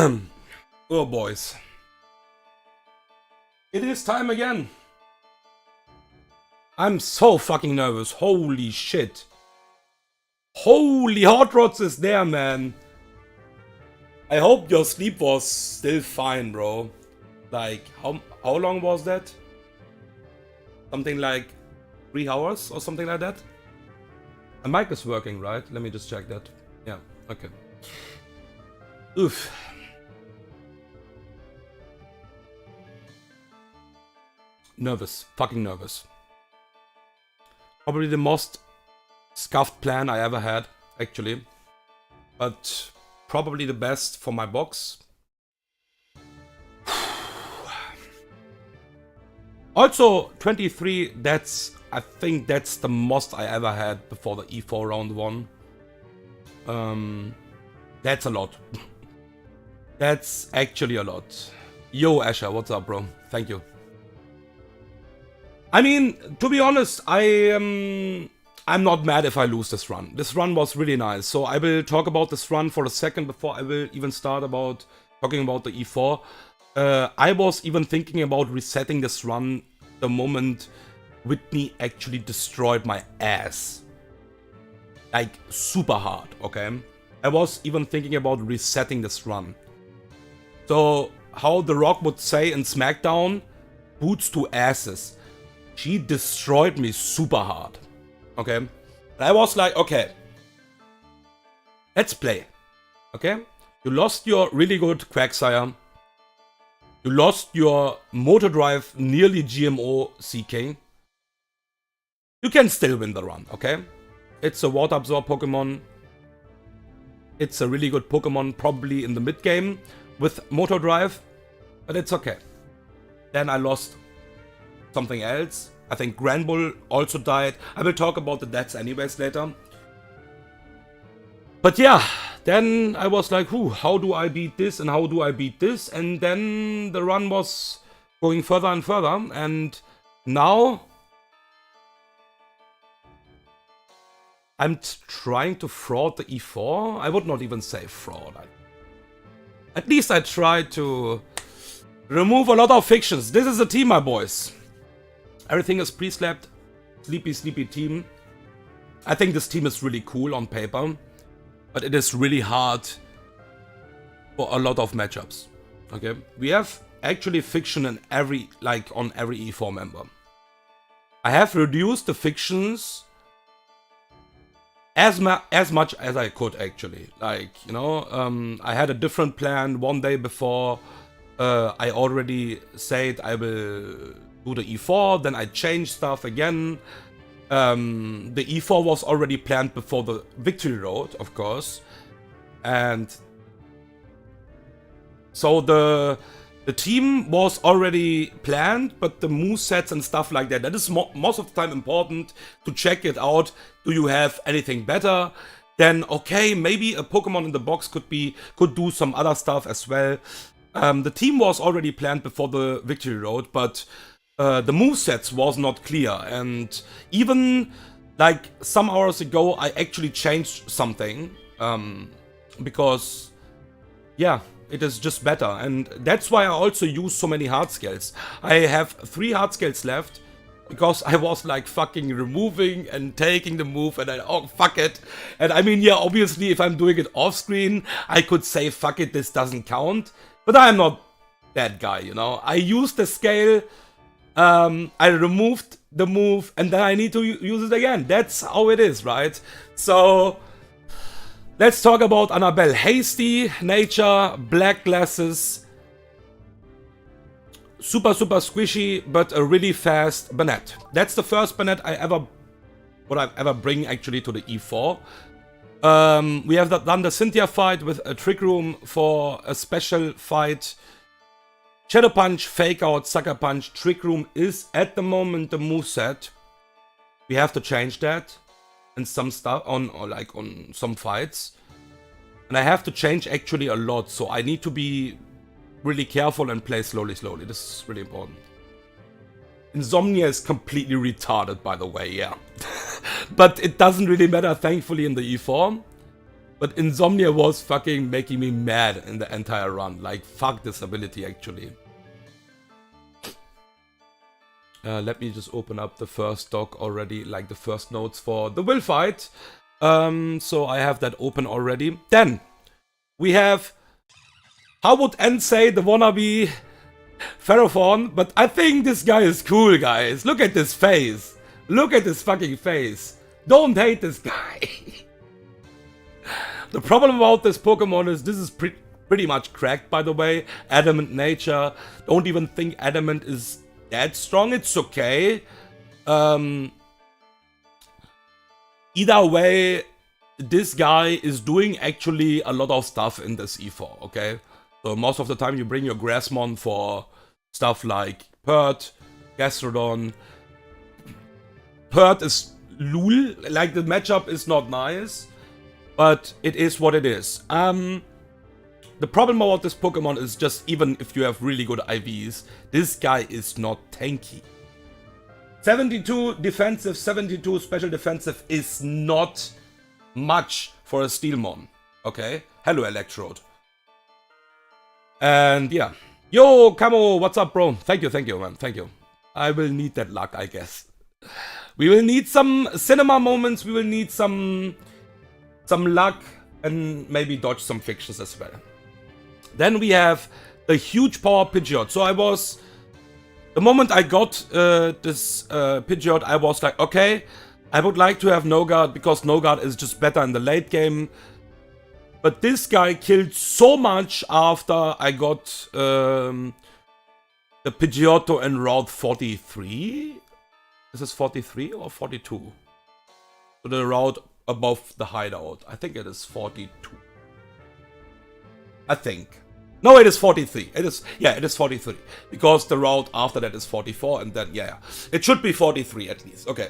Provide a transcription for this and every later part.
Oh boys. It is time again. I'm so fucking nervous. Holy shit. Holy Hot Rods is there, man. I hope your sleep was still fine, bro. Like, how long was that? Something like 3 hours or something like that? The mic is working, right? Let me just check that. Yeah, okay. Oof. Nervous. Fucking nervous. Probably the most scuffed plan I ever had, actually. But probably the best for my box. Also, 23, I think that's the most I ever had before the E4 round 1. That's a lot. That's actually a lot. Yo, Asher, what's up, bro? Thank you. I mean, to be honest, I'm not mad if I lose this run. This run was really nice, so I will talk about this run for a second before I will even start talking about the E4. I was even thinking about resetting this run the moment Whitney actually destroyed my ass. Like, super hard, okay? I was even thinking about resetting this run. So, how The Rock would say in SmackDown, boots to asses. She destroyed me super hard, okay? And I was like, okay, let's play, okay? You lost your really good Quagsire. You lost your Motor Drive nearly GMO CK. You can still win the run, okay? It's a Water Absorb Pokemon. It's a really good Pokemon, probably in the mid game with Motor Drive, but it's okay. Then I lost something else. I think Granbull also died. I will talk about the deaths anyways later. But yeah, then I was like, how do I beat this and how do I beat this? And then the run was going further and further. And now I'm trying to fraud the E4. I would not even say fraud. At least I tried to remove a lot of fictions. This is a team, my boys. Everything is pre-slept. Sleepy team. I think this team is really cool on paper. But it is really hard for a lot of matchups. Okay? We have actually fiction in on every E4 member. I have reduced the fictions as much as I could, actually. Like, you know, I had a different plan one day before. I already said I will do the E4, then I changed stuff again. The E4 was already planned before the Victory Road, of course. And so the team was already planned, but the movesets and stuff like that is most of the time important to check it out. Do you have anything better? Then, okay, maybe a Pokemon in the box could do some other stuff as well. The team was already planned before the Victory Road, but the movesets was not clear. And even like some hours ago, I actually changed something because, yeah, it is just better. And that's why I also use so many hard scales. I have 3 hard scales left because I was like fucking removing and taking the move and oh, fuck it. And I mean, yeah, obviously if I'm doing it off screen, I could say, fuck it, this doesn't count. But I'm not that guy, you know. I used the scale, I removed the move, and then I need to use it again. That's how it is, right? So let's talk about Annabelle. Hasty nature, black glasses, super squishy, but a really fast Banette. That's the first Banette I ever bring actually to the E4. We have done the Cynthia fight with a Trick Room for a special fight. Shadow Punch, Fake Out, Sucker Punch, Trick Room is at the moment the moveset. We have to change that and some stuff on some fights. And I have to change actually a lot, so I need to be really careful and play slowly. This is really important. Insomnia is completely retarded, by the way, yeah. But it doesn't really matter, thankfully, in the E4. But Insomnia was fucking making me mad in the entire run. Like, fuck this ability, actually. Let me just open up the first doc already, like the first notes for the will fight. So I have that open already. Then, we have... How would N say the wannabe Ferrothorn? But I think this guy is cool, guys. Look at this face. Look at this fucking face. Don't hate this guy. The problem about this Pokemon is this is pretty much cracked, by the way. Adamant nature. Don't even think Adamant is that strong. It's okay. Either way, this guy is doing actually a lot of stuff in this E4, okay? So most of the time you bring your Grassmon for stuff like Pert, Gastrodon. Pert is lul, like the matchup is not nice, but it is what it is. The problem about this Pokemon is just even if you have really good IVs, this guy is not tanky. 72 defensive, 72 special defensive is not much for a Steelmon, okay? Hello, Electrode. And yeah. Yo, Camo, what's up, bro? Thank you, man. Thank you. I will need that luck, I guess. We will need some cinema moments. We will need some luck and maybe dodge some fictions as well. Then we have the huge power Pidgeot. So I was... The moment I got this Pidgeot, I was like, okay, I would like to have No-Guard because No-Guard is just better in the late game. But this guy killed so much after I got the Pidgeotto in Route 43. Is this 43 or 42? So the route above the hideout. I think it is 42. I think. No, it is 43. It is 43. Because the route after that is 44 and then, yeah. It should be 43 at least. Okay.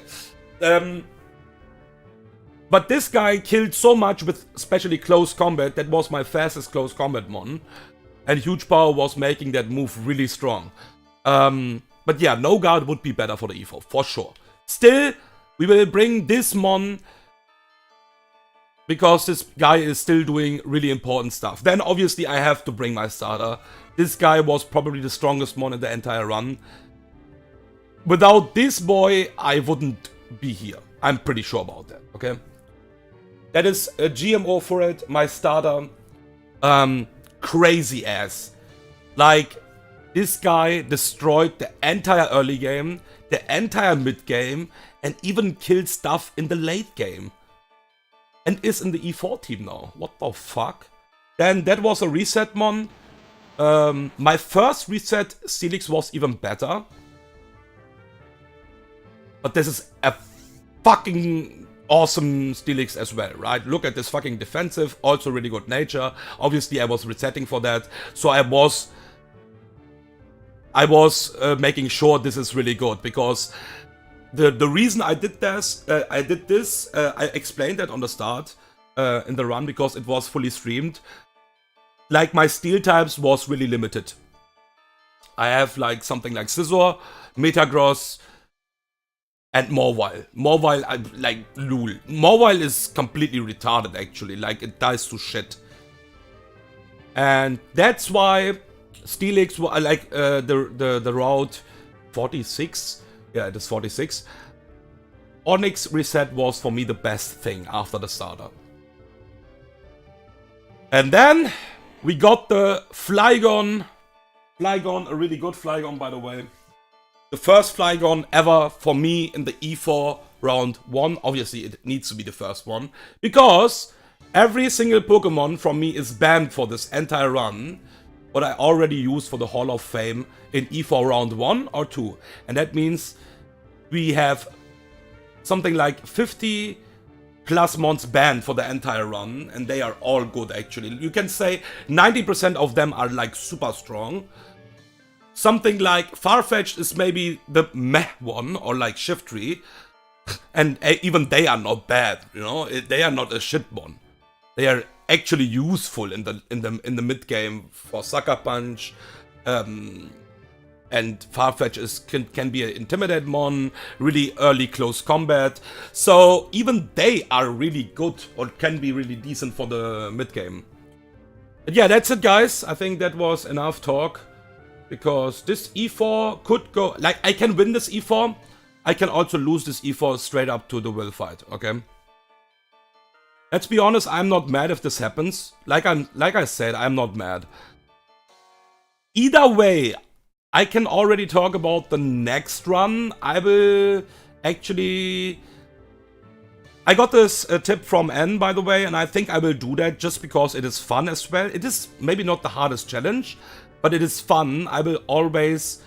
But this guy killed so much with especially close combat. That was my fastest close combat mon. And Huge Power was making that move really strong. But yeah, No Guard would be better for the EVO, for sure. Still, we will bring this mon because this guy is still doing really important stuff. Then obviously I have to bring my starter. This guy was probably the strongest mon in the entire run. Without this boy, I wouldn't be here. I'm pretty sure about that, okay? That is a GMO for it, my starter. Crazy ass. Like, this guy destroyed the entire early game, the entire mid game, and even killed stuff in the late game. And is in the E4 team now. What the fuck? Then that was a reset mon. My first reset Steelix was even better. But this is a fucking awesome Steelix as well, right? Look at this fucking defensive, also really good nature. Obviously I was resetting for that, so I was making sure this is really good, because the reason I did this, I explained that on the start in the run, because it was fully streamed. Like, my steel types was really limited. I have like something like Scizor, Metagross, and Weavile. Weavile, like, lul. Weavile is completely retarded, actually. Like, it dies to shit. And that's why Steelix, like, the route 46. Yeah, it is 46. Onyx reset was, for me, the best thing after the starter. And then, we got the Flygon. Flygon, a really good Flygon, by the way. The first Flygon ever for me in the E4 round 1. Obviously, it needs to be the first one. Because every single Pokemon from me is banned for this entire run. What I already used for the Hall of Fame in E4 round 1 or 2. And that means we have something like 50 plus mons banned for the entire run. And they are all good, actually. You can say 90% of them are like super strong. Something like Farfetch'd is maybe the meh one, or like Shiftry, and even they are not bad, you know. They are not a shit one. They are actually useful in the mid game for Sucker Punch, and and Farfetch'd can be an Intimidate mon, really early close combat. So even they are really good, or can be really decent for the mid game. But yeah, that's it, guys. I think that was enough talk. Because this E4 could go... Like, I can win this E4. I can also lose this E4 straight up to the will fight, okay? Let's be honest, I'm not mad if this happens. Like I said, I'm not mad. Either way, I can already talk about the next run. I will actually... I got this tip from N, by the way, and I think I will do that just because it is fun as well. It is maybe not the hardest challenge, but it is fun. I will always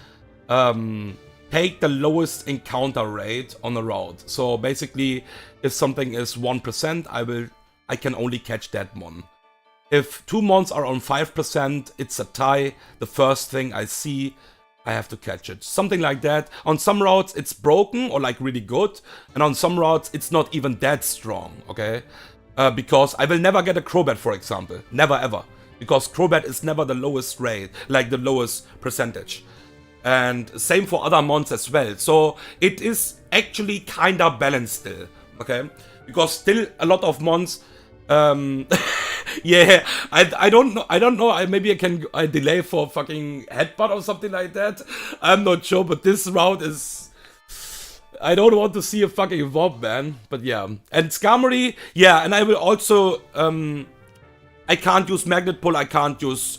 take the lowest encounter rate on a route. So basically, if something is 1%, I can only catch that mon. If 2 mons are on 5%, it's a tie. The first thing I see, I have to catch it. Something like that. On some routes, it's broken or like really good. And on some routes, it's not even that strong, okay? Because I will never get a Crobat, for example. Never ever. Because Crobat is never the lowest rate, like the lowest percentage. And same for other mons as well. So it is actually kinda balanced still, okay? Because still a lot of mons, yeah, I don't know, maybe I can delay for fucking headbutt or something like that. I'm not sure, but this route is... I don't want to see a fucking evolve, man. But yeah. And Skarmory, yeah, and I will also... I can't use Magnet Pull, I can't use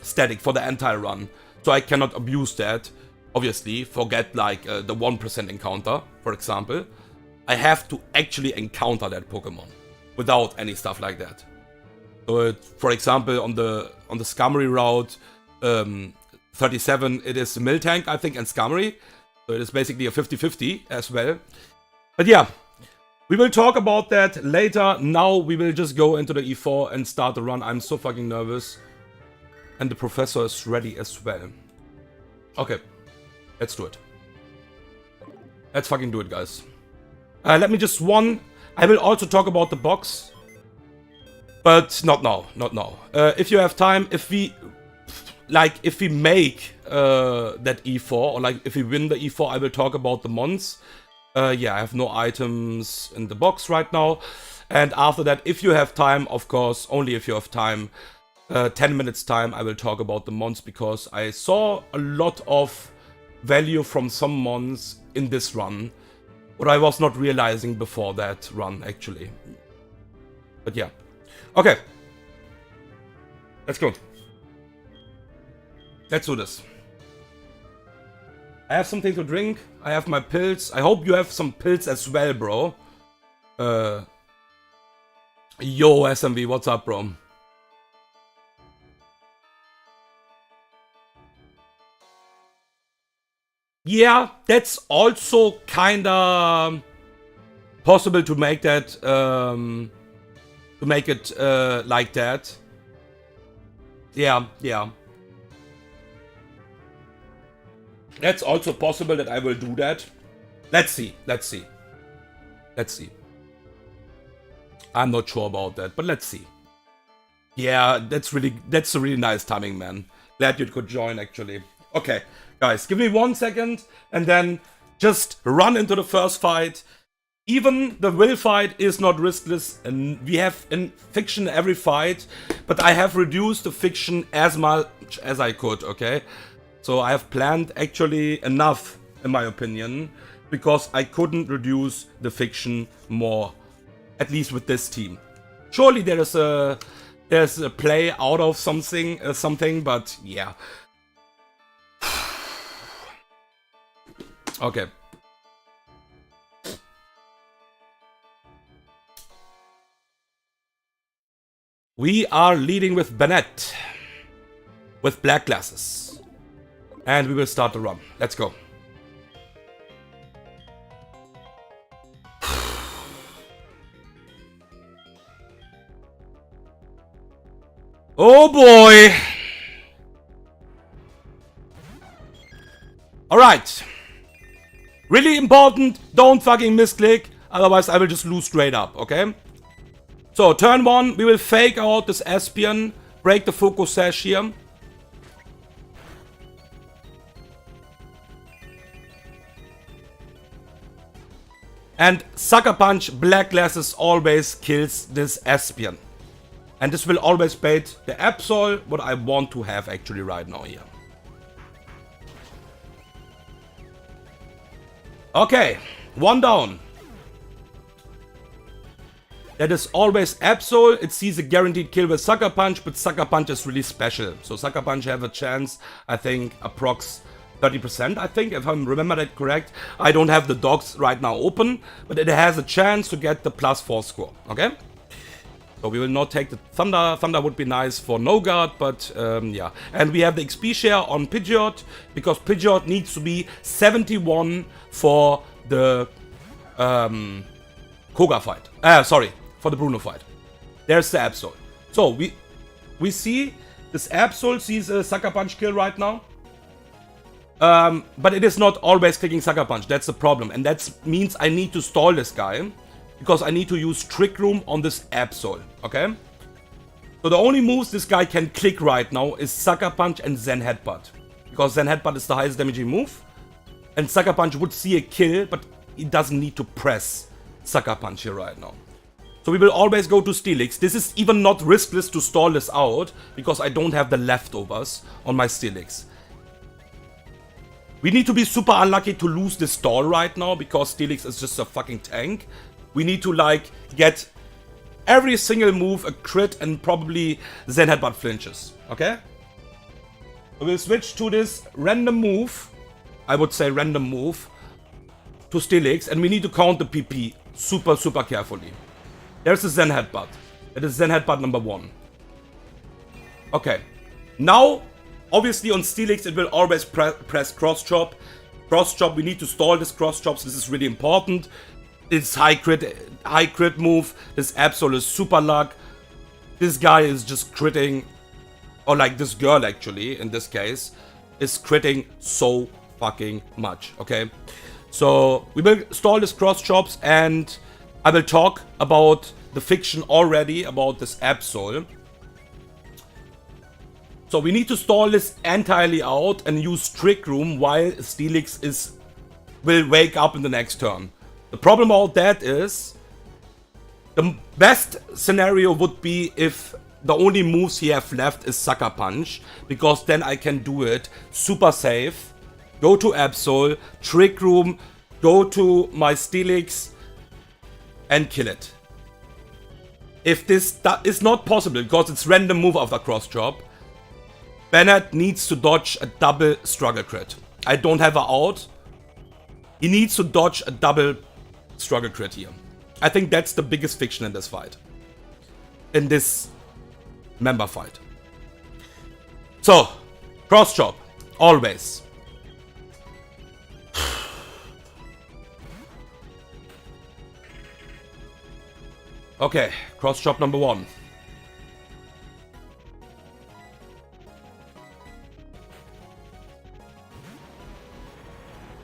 Static for the entire run. So I cannot abuse that. Obviously, forget like the 1% encounter, for example. I have to actually encounter that Pokemon without any stuff like that. So for example, on the Skarmory route, 37, it is Miltank, I think, and Skarmory. So it is basically a 50-50 as well. But yeah. We will talk about that later. Now we will just go into the E4 and start the run. I'm so fucking nervous. And the professor is ready as well. Okay. Let's do it. Let's fucking do it, guys. Let me just I will also talk about the box. But not now. Not now. If you have time, if we make that E4, or like if we win the E4, I will talk about the mons. Yeah, I have no items in the box right now. And after that, if you have time, of course, only if you have time, 10 minutes time, I will talk about the mons, because I saw a lot of value from some mons in this run, what I was not realizing before that run, actually. But yeah. Okay. Let's go. Let's do this. I have something to drink. I have my pills. I hope you have some pills as well, bro. Yo, SMV, what's up, bro? Yeah, that's also kinda possible to make that, to make it like that. Yeah, yeah. That's also possible that I will do that. Let's see, let's see. Let's see. I'm not sure about that, but let's see. Yeah, that's a really nice timing, man. Glad you could join, actually. Okay, guys, give me 1 second, and then just run into the first fight. Even the will fight is not riskless, and we have in fiction every fight, but I have reduced the fiction as much as I could, okay? So I have planned actually enough, in my opinion, because I couldn't reduce the fiction more, at least with this team. Surely there's a play out of something, but yeah. Okay. We are leading with Bennett, with black glasses. And we will start the run. Let's go. Oh boy! Alright. Really important, don't fucking misclick, otherwise I will just lose straight up, okay? So, turn 1, we will fake out this Espion, break the focus sash here. And Sucker Punch Black Glasses always kills this Espion. And this will always bait the Absol, what I want to have actually right now here. Okay, one down. That is always Absol. It sees a guaranteed kill with Sucker Punch, but Sucker Punch is really special. So Sucker Punch have a chance, I think, approx 30%, I think, if I remember that correct. I don't have the dogs right now open, but it has a chance to get the +4 score, okay? So we will not take the Thunder. Thunder would be nice for no guard, but yeah. And we have the XP share on Pidgeot, because Pidgeot needs to be 71 for the Koga fight. Sorry, for the Bruno fight. There's the Absol. So we see this Absol sees a Sucker Punch kill right now. But it is not always clicking Sucker Punch, that's the problem. And that means I need to stall this guy, because I need to use Trick Room on this Absol, okay? So the only moves this guy can click right now is Sucker Punch and Zen Headbutt. Because Zen Headbutt is the highest damaging move. And Sucker Punch would see a kill, but it doesn't need to press Sucker Punch here right now. So we will always go to Steelix. This is even not riskless to stall this out, because I don't have the leftovers on my Steelix. We need to be super unlucky to lose this stall right now, because Steelix is just a fucking tank. We need to, like, get every single move a crit and probably Zen Headbutt flinches, okay? So we'll switch to this random move, I would say random move, to Steelix, and we need to count the PP super, super carefully. There's the Zen Headbutt. That is Zen Headbutt number 1. Okay. Now, obviously on Steelix it will always press Cross Chop. Cross Chop, we need to stall this Cross Chops, this is really important. It's high crit move. This Absol is super luck. This guy is just critting, or like this girl actually, in this case, is critting so fucking much, okay? So we will stall this Cross Chops, and I will talk about the fiction already, about this Absol. So we need to stall this entirely out and use Trick Room while Steelix will wake up in the next turn. The problem about that is, the best scenario would be if the only moves he have left is Sucker Punch, because then I can do it super safe, go to Absol, Trick Room, go to my Steelix, and kill it. If this is not possible, because it's random move after Cross Chop, Bennett needs to dodge a double Struggle Crit. I don't have her out. He needs to dodge a double Struggle Crit here. I think that's the biggest fiction in this fight. In this member fight. So, Cross Chop. Always. Okay, Cross Chop number 1.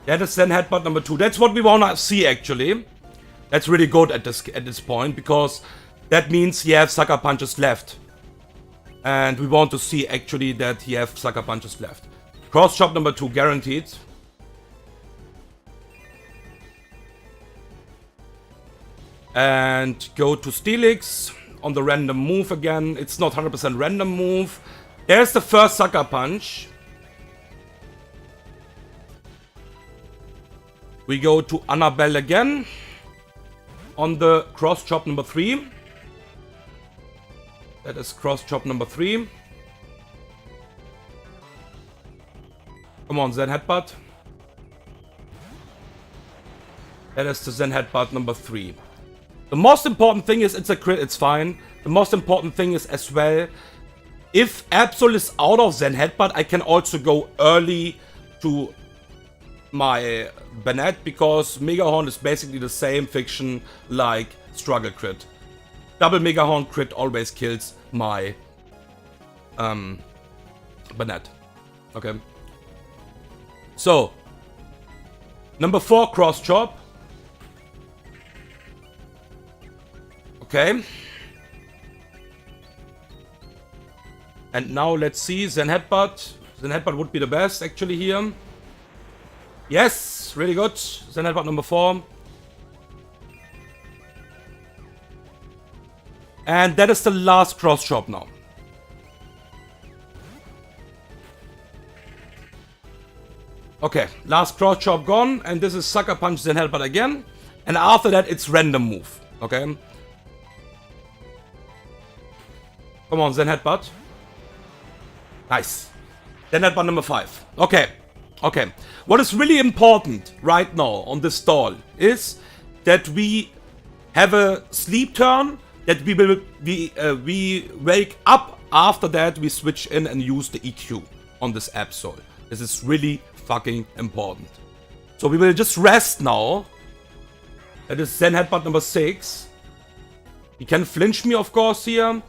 That is then Headbutt number 2. That's what we wanna see actually. That's really good at this point, because that means he has Sucker Punches left. And we want to see actually that he has Sucker Punches left. Cross Chop number 2 guaranteed. And go to Steelix on the random move again. It's not 100% random move. There's the first Sucker Punch. We go to Annabelle again on the Cross Chop number 3. That is Cross Chop number 3. Come on, Zen Headbutt. That is the Zen Headbutt number 3. The most important thing is it's a crit, it's fine. The most important thing is as well, if Absol is out of Zen Headbutt, I can also go early to my Bennett, because Mega Horn is basically the same fiction like Struggle Crit. Double Mega Horn crit always kills my Bennett. Okay. So, number 4 Cross Chop. Okay. And now let's see, Zen Headbutt. Zen Headbutt would be the best actually here. Yes, really good. Zen Headbutt number 4. And that is the last cross chop now. Okay, last cross chop gone, and this is Sucker Punch, then Headbutt again. And after that, it's random move. Okay. Come on, Zen Headbutt. Nice. Then Headbutt number 5. Okay. Okay. What is really important right now on this stall is that we have a sleep turn, that we wake up. After that, we switch in and use the EQ on this Absol. This is really fucking important. So we will just rest now. That is Zen Headbutt number 6. He can flinch me, of course, here.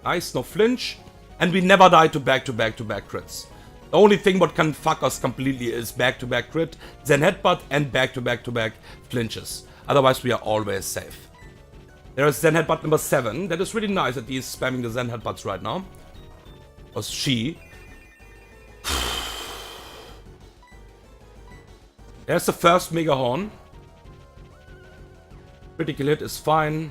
Nice, no flinch. And we never die to back-to-back crits. The only thing what can fuck us completely is back-to-back crit, Zen Headbutt, and back-to-back flinches. Otherwise, we are always safe. There is Zen Headbutt number 7. That is really nice that he is spamming the Zen Headbutts right now. Or she. There's the first Mega Horn. Critical hit is fine.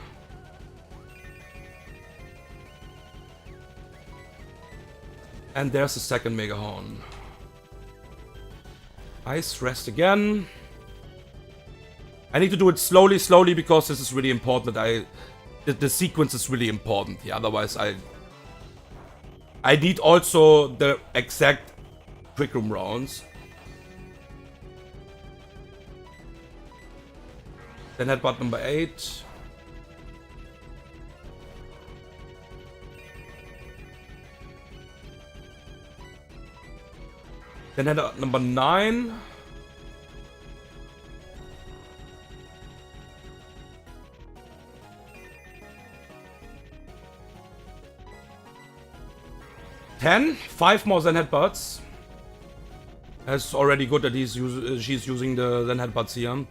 And there's the second Mega Horn. Nice, rest again. I need to do it slowly because this is really important that the sequence is really important. Yeah, otherwise I need also the exact Trick Room rounds. Then Headbutt number 8. Then Headbutt number 9. Ten. 5 more Zen Headbutts. That's already good that she's using the Zen Headbutts here.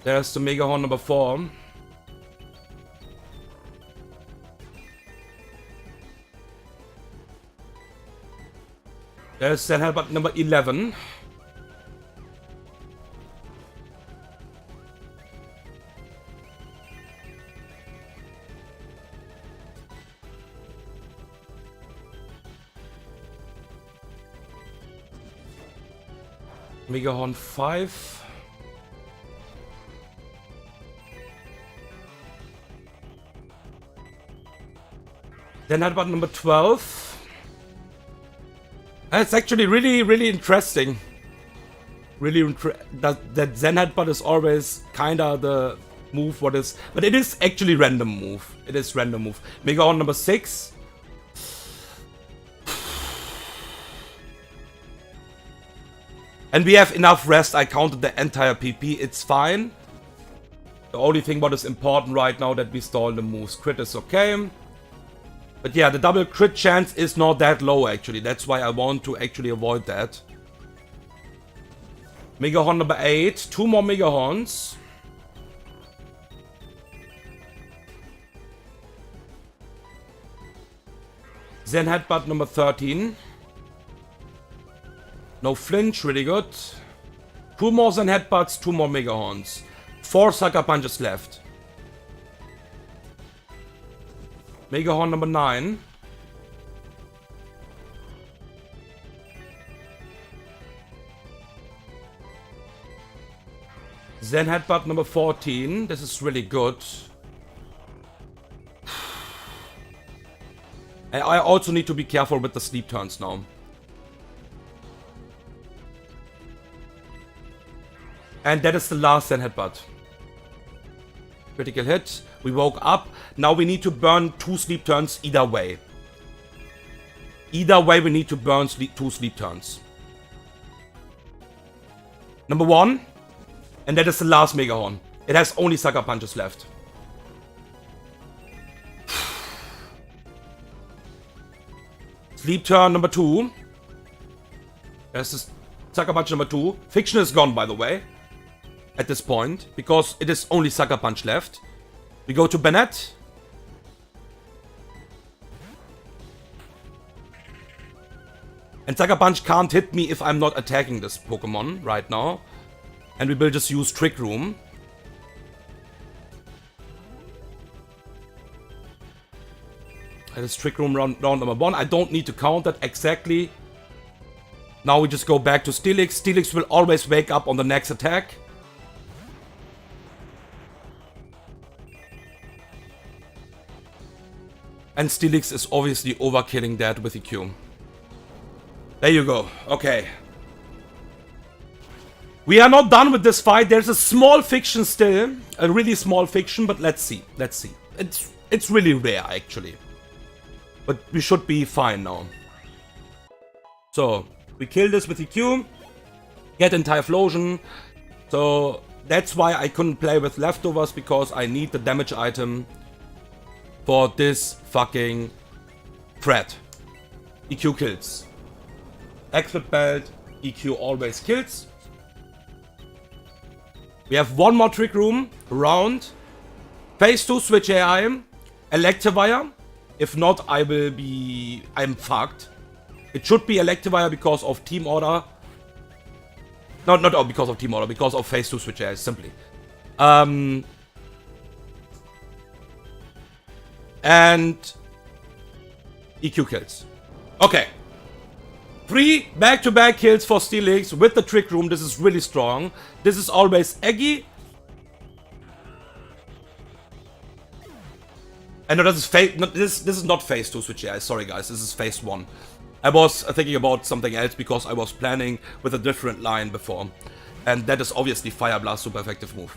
There's the Mega Horn number 4. There's Zen Headbutt number 11. Mega Horn 5. Then Headbutt number 12. That's actually really interesting. That Zen Headbutt is always kinda the move what is... But it is actually random move. It is random move. Mega Horn number 6. And we have enough rest. I counted the entire PP. It's fine. The only thing what is important right now that we stall the moves. Crit is okay. But yeah, the double crit chance is not that low actually. That's why I want to actually avoid that. Mega Horn number 8. 2 more Mega Horns. Zen Headbutt number 13. No flinch, really good. 2 more Zen Headbutts, 2 more Mega Horns. 4 Sucker Punches left. Mega Horn number 9. Zen Headbutt number 14. This is really good. I also need to be careful with the sleep turns now. And that is the last Zen Headbutt. Critical hit. We woke up. Now we need to burn 2 sleep turns either way. Either way we need to burn 2 sleep turns. Number 1. And that is the last Mega Horn. It has only Sucker Punches left. Sleep turn number 2. There's this Sucker Punch number 2. Fiction is gone, by the way. At this point. Because it is only Sucker Punch left. We go to Bennett. And Sucker Punch can't hit me if I'm not attacking this Pokemon right now. And we will just use Trick Room. That is Trick Room round number 1. I don't need to count that exactly. Now we just go back to Steelix. Steelix will always wake up on the next attack. And Steelix is obviously overkilling that with EQ. There you go. Okay. We are not done with this fight. There's a small fiction still. A really small fiction, but let's see. Let's see. It's really rare, actually. But we should be fine now. So, we kill this with EQ. Get in Typhlosion. So, that's why I couldn't play with leftovers, because I need the damage item for this fucking threat. EQ kills. Expert Belt. EQ always kills. We have one more Trick Room round. Phase 2 switch AI. Electivire. If not, I'm fucked. It should be Electivire because of Team Order. No, not because of Team Order, because of Phase 2 switch AI, simply. And EQ kills. Okay. 3 back-to-back kills for Steelix with the Trick Room. This is really strong. This is always Eggy. And no, this is not Phase 2 switch AI. Sorry guys, this is Phase 1. I was thinking about something else because I was planning with a different line before. And that is obviously Fire Blast, super effective move.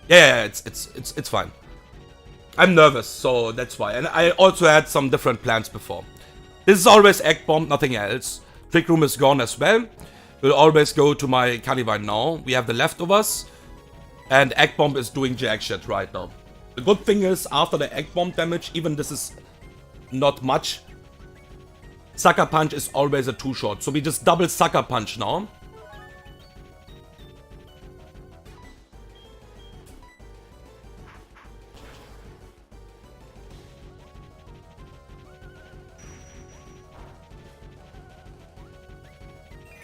Yeah, it's fine. I'm nervous, so that's why. And I also had some different plans before. This is always Egg Bomb, nothing else. Trick Room is gone as well. We'll always go to my Caliban now. We have the leftovers. And Egg Bomb is doing jack shit right now. The good thing is, after the Egg Bomb damage, even this is not much, Sucker Punch is always a 2-shot. So we just double Sucker Punch now.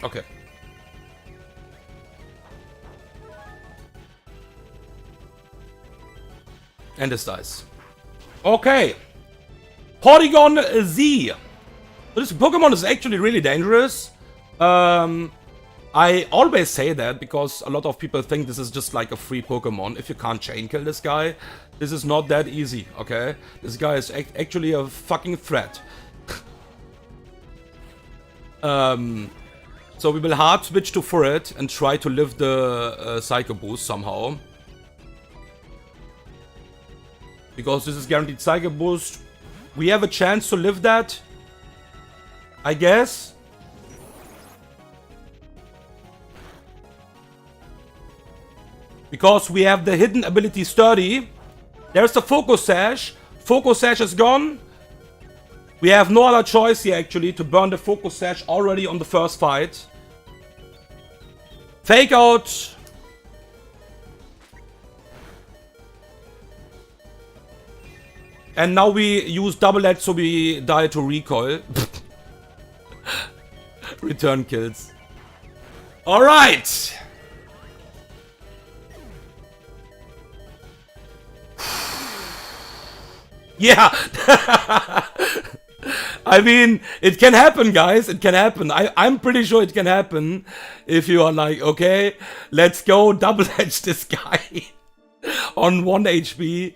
Okay. And this dies. Okay. Porygon Z. So this Pokemon is actually really dangerous. I always say that because a lot of people think this is just like a free Pokemon. If you can't chain kill this guy, this is not that easy, okay? This guy is actually a fucking threat. So we will hard switch to Forret and try to live the Psycho Boost somehow. Because this is guaranteed Psycho Boost. We have a chance to live that, I guess. Because we have the hidden ability Sturdy. There's the Focus Sash. Focus Sash is gone. We have no other choice here actually to burn the Focus Sash already on the first fight. Fake Out. And now we use Double Edge so we die to Recoil. Return kills. Alright! Yeah! I mean, it can happen, guys. It can happen. I'm pretty sure it can happen. If you are like, okay, let's go double edge this guy on 1 HP.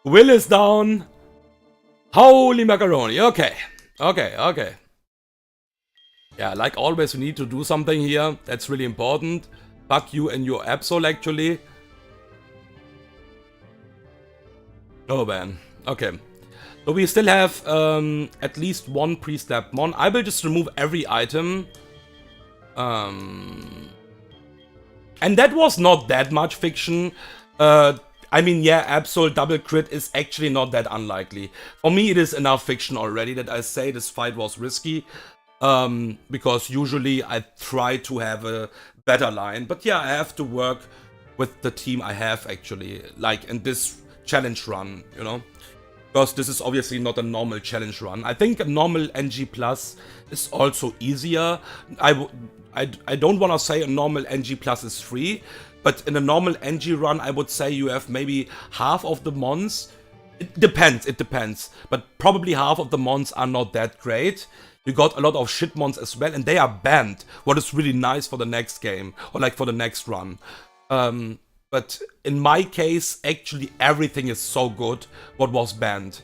Will is down. Holy macaroni. Okay. Okay. Yeah, like always, we need to do something here. That's really important. Fuck you and your Absol, actually. Oh, man. Okay. So we still have at least one pre-step mon. I will just remove every item. And that was not that much fiction. I mean, yeah, Absol double crit is actually not that unlikely. For me, it is enough fiction already that I say this fight was risky. Because usually I try to have a better line. But yeah, I have to work with the team I have actually. Like in this challenge run, you know. Because this is obviously not a normal challenge run. I think a normal NG Plus is also easier. I don't want to say a normal NG Plus is free. But in a normal NG run, I would say you have maybe half of the mons It depends. But probably half of the mons are not that great. You got a lot of shit mons as well, and they are banned, what is really nice for the next game, or like for the next run. But in my case, actually everything is so good what was banned.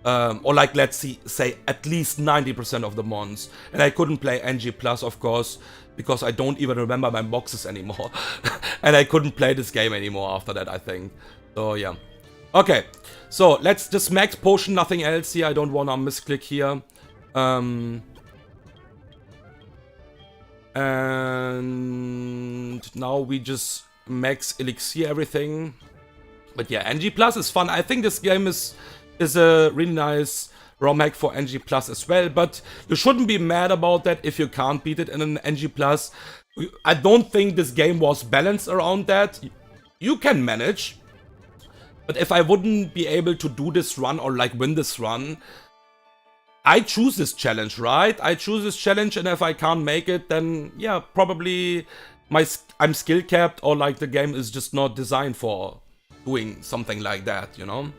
Or like, let's say at least 90% of the mons. And I couldn't play NG Plus, of course, because I don't even remember my boxes anymore. And I couldn't play this game anymore after that, I think. So, yeah. Okay, so let's just max potion, nothing else here. I don't want to misclick here. And now we just max elixir everything. But yeah, NG Plus is fun. I think this game is a really nice ROM hack for NG Plus as well, but you shouldn't be mad about that if you can't beat it in an NG Plus. I don't think this game was balanced around that. You can manage, but if I wouldn't be able to do this run or like win this run, I choose this challenge, right? I choose this challenge, and if I can't make it, then yeah, probably I'm skill capped, or like the game is just not designed for doing something like that, you know?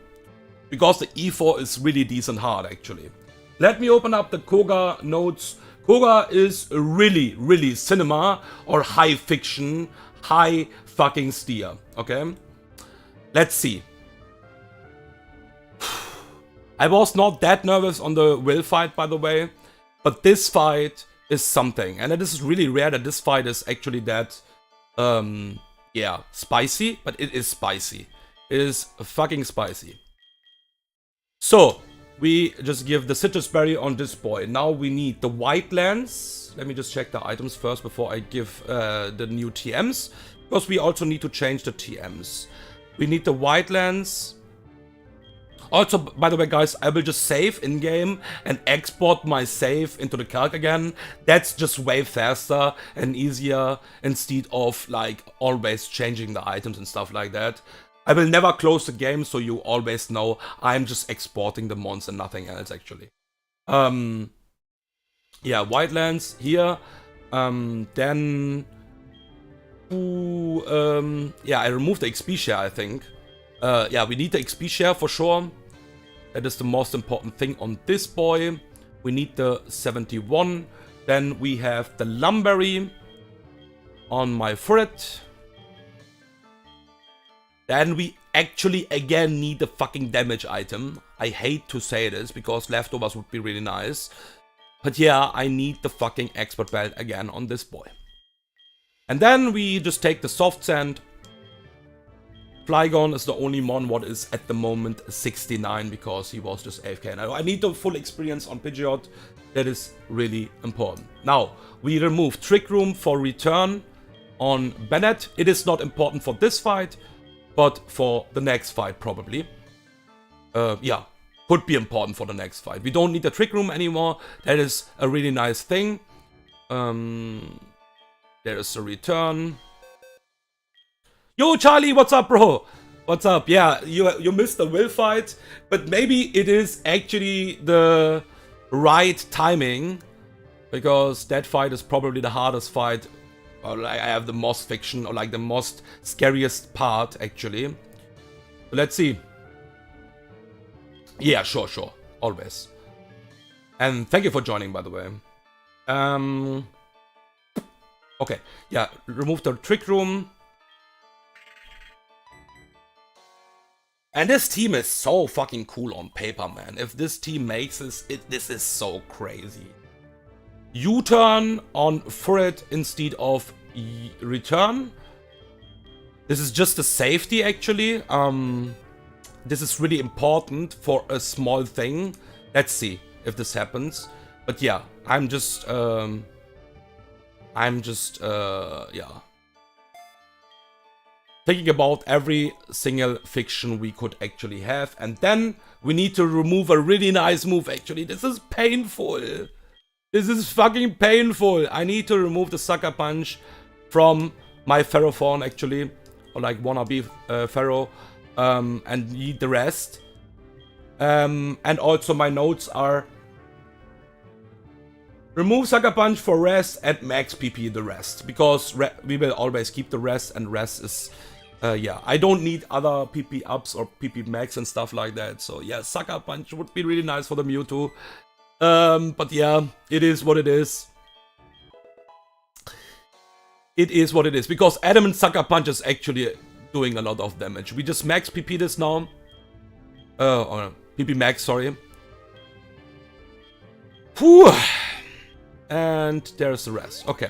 Because the E4 is really decent hard, actually. Let me open up the Koga notes. Koga is really, really cinema or high fiction, high fucking steer, okay? Let's see. I was not that nervous on the Will fight, by the way, but this fight is something. And it is really rare that this fight is actually that, yeah, spicy, but it is spicy. It is fucking spicy. So, we just give the citrus berry on this boy. Now we need the white lens. Let me just check the items first before I give the new TMs. Because we also need to change the TMs. We need the white lens. Also, by the way, guys, I will just save in-game and export my save into the calc again. That's just way faster and easier instead of, like, always changing the items and stuff like that. I will never close the game, so you always know I'm just exporting the mons and nothing else, actually. Yeah, white lens here. Then... yeah, I removed the XP share, I think. Yeah, we need the XP share for sure. That is the most important thing on this boy. We need the 71. Then we have the Lumberry on my Forret. Then we actually again need the fucking damage item. I hate to say this because leftovers would be really nice. But yeah, I need the fucking expert belt again on this boy. And then we just take the soft sand. Flygon is the only mon what is at the moment 69 because he was just AFK. Now I need the full experience on Pidgeot. That is really important. Now we remove Trick Room for return on Bennett. It is not important for this fight, but for the next fight probably. Yeah, could be important for the next fight. We don't need the Trick Room anymore. That is a really nice thing. There is a return. Yo, Charlie, what's up, bro? What's up? Yeah, you missed the Will fight, but maybe it is actually the right timing, because that fight is probably the hardest fight, or like I have the most fiction, or like the most scariest part, actually. Let's see. Yeah, sure, always. And thank you for joining, by the way. Okay, yeah, remove the Trick Room. And this team is so fucking cool on paper, man. If this team makes this, this is so crazy. U-turn on Forret instead of return. This is just a safety, actually. This is really important for a small thing. Let's see if this happens. But yeah, I'm just yeah, thinking about every single fiction we could actually have. And then we need to remove a really nice move, actually. This is painful. This is fucking painful. I need to remove the Sucker Punch from my Ferrothorn, actually. Or like wannabe Ferro. And need the rest. And also my notes are... remove Sucker Punch for rest and max PP the rest. Because we will always keep the rest, and rest is Yeah, I don't need other PP ups or PP max and stuff like that. So yeah, Sucker Punch would be really nice for the Mewtwo. But yeah, it is what it is. It is what it is, because Adamant Sucker Punch is actually doing a lot of damage. We just max PP this now. Or PP max, sorry. Whew. And there's the rest. Okay.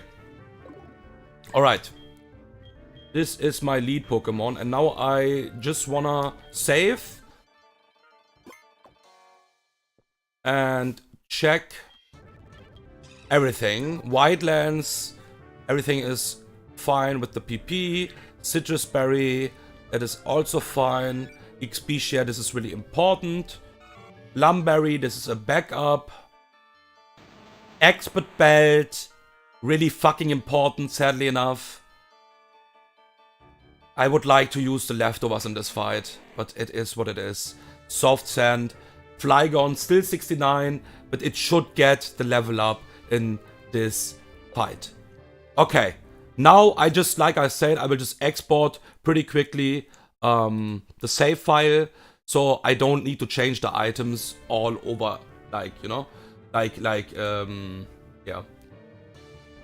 Alright. This is my lead Pokemon, and now I just wanna save. And check everything. Wildlands. Everything is fine with the PP. Citrus Berry, that is also fine. XP share, this is really important. Lumberry, this is a backup. Expert Belt, really fucking important, sadly enough. I would like to use the leftovers in this fight, but it is what it is. Soft Sand, Flygon, still 69, but it should get the level up in this fight. Okay, now I just, like I said, I will just export pretty quickly the save file, so I don't need to change the items all over, like, you know, yeah.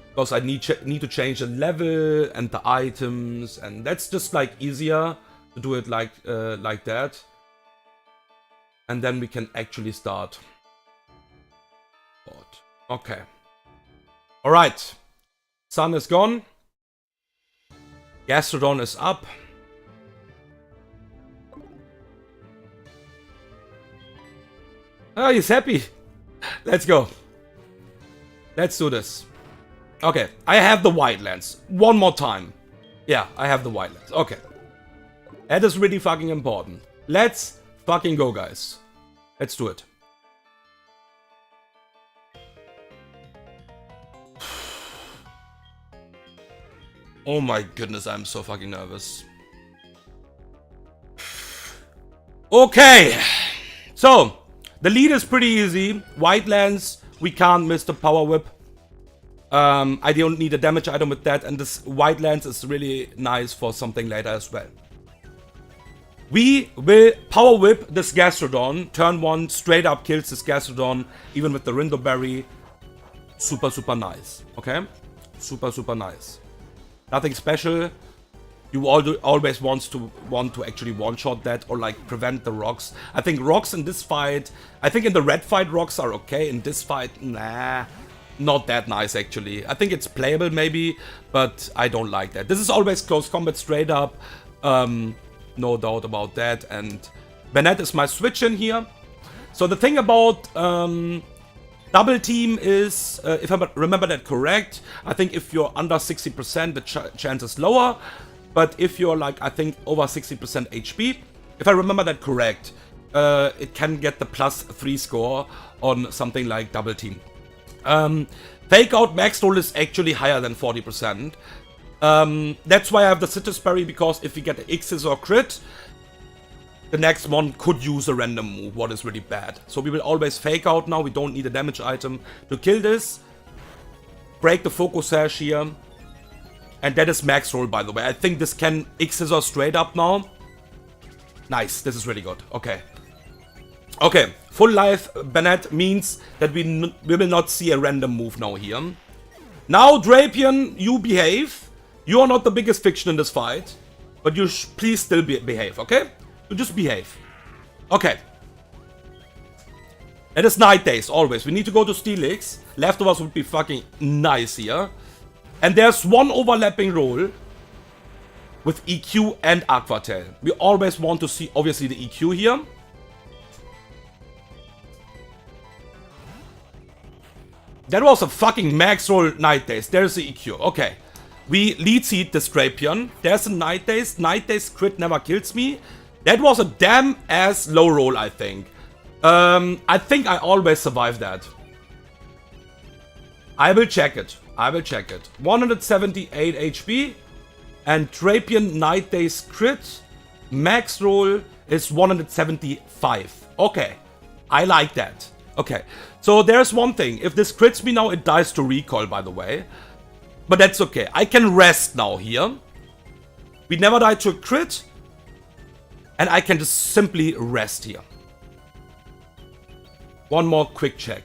Because I need to change the level and the items, and that's just like easier to do it like that. And then we can actually start. Okay. Alright. Sun is gone. Gastrodon is up. Oh, he's happy. Let's go. Let's do this. Okay, I have the Wildlands. One more time. Yeah, I have the Wildlands. Okay. That is really fucking important. Let's fucking go, guys. Let's do it. Oh my goodness, I'm so fucking nervous. Okay. So, the lead is pretty easy. Wildlands, we can't miss the Power Whip. I don't need a damage item with that, and this Wildlands is really nice for something later as well. We will Power Whip this Gastrodon. Turn 1, straight up kills this Gastrodon, even with the Rindo Berry. Super, super nice. Okay? Super, super nice. Nothing special. You always want to actually one-shot that or like prevent the rocks. I think rocks in this fight, I think in the red fight rocks are okay. In this fight, nah, not that nice actually. I think it's playable maybe, but I don't like that. This is always close combat straight up. No doubt about that. And Banette is my switch in here. So the thing about double team is, if I remember that correct, I think if you're under 60%, the chance is lower. But if you're like, I think over 60% HP, if I remember that correct, it can get the +3 score on something like double team. Fake out max roll is actually higher than 40%. That's why I have the Citrus Berry, because if we get the X's or crit, the next one could use a random move, what is really bad. So we will always fake out now. We don't need a damage item to kill this. Break the Focus Sash here. And that is max roll, by the way. I think this can X-Scissor straight up now. Nice, this is really good. Okay. Okay, full life Banette means that we will not see a random move now here. Now, Drapion, you behave. You are not the biggest fiction in this fight. But you please still behave, okay? You just behave. Okay. It is Night Days, always. We need to go to Steelix. Leftovers would be fucking nice here. And there's one overlapping roll with EQ and Aqua Tail. We always want to see, obviously, the EQ here. That was a fucking max roll Night Days. There's the EQ. Okay. We lead seed the Drapion. There's a Night Days. Night Days crit never kills me. That was a damn ass low roll, I think. I think I always survive that. I will check it. I will check it. 178 HP. And Drapion Night Days crit. Max roll is 175. Okay. I like that. Okay. So there's one thing. If this crits me now, it dies to recall, by the way. But that's okay. I can rest now here. We never died to a crit. And I can just simply rest here. One more quick check.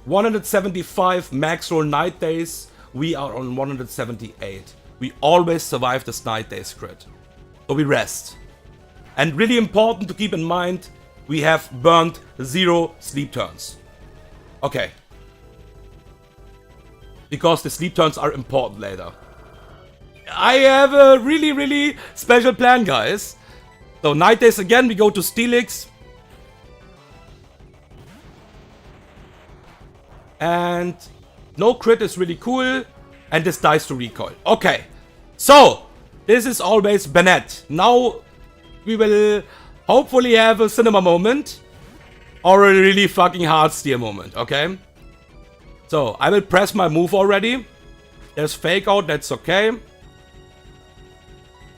175 max roll night days. We are on 178. We always survive this night days crit. So we rest. And really important to keep in mind, we have burned 0 sleep turns. Okay. Because the sleep turns are important later. I have a really special plan, guys. So night days again, we go to Steelix. And no crit is really cool. And this dies to recoil. Okay. So, this is always Bennett. Now, we will hopefully have a cinema moment. Or a really fucking hard steer moment, okay? So, I will press my move already. There's fake out, that's okay.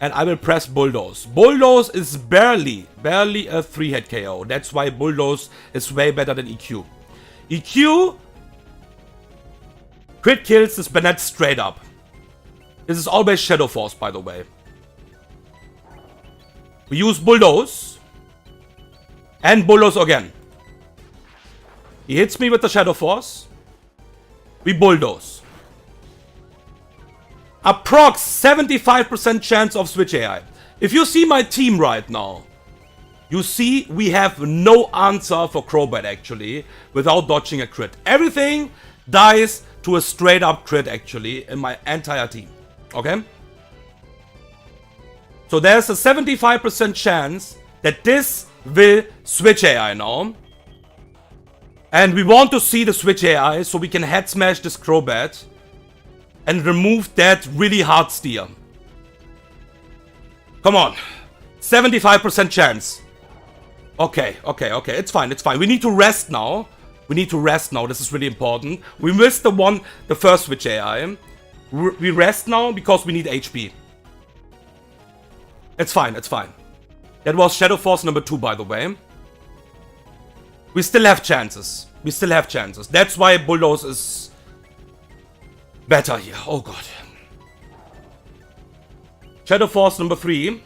And I will press Bulldoze. Bulldoze is barely a 3-hit KO. That's why Bulldoze is way better than EQ. EQ crit kills this Bennett straight up. This is always Shadow Force, by the way. We use Bulldoze. And Bulldoze again. He hits me with the Shadow Force. We Bulldoze. Approx 75% chance of Switch AI. If you see my team right now, you see we have no answer for Crobat actually without dodging a crit. Everything dies to a straight up crit actually in my entire team. Okay? So there's a 75% chance that this will Switch AI now. And we want to see the Switch AI so we can head smash this Crobat and remove that really hard steer. Come on. 75% chance. Okay. It's fine. We need to rest now. This is really important. We missed the first Switch AI. We rest now because we need HP. It's fine. That was Shadow Force number 2, by the way. We still have chances. That's why Bulldoze is better here. Oh god. Shadow Force number 3.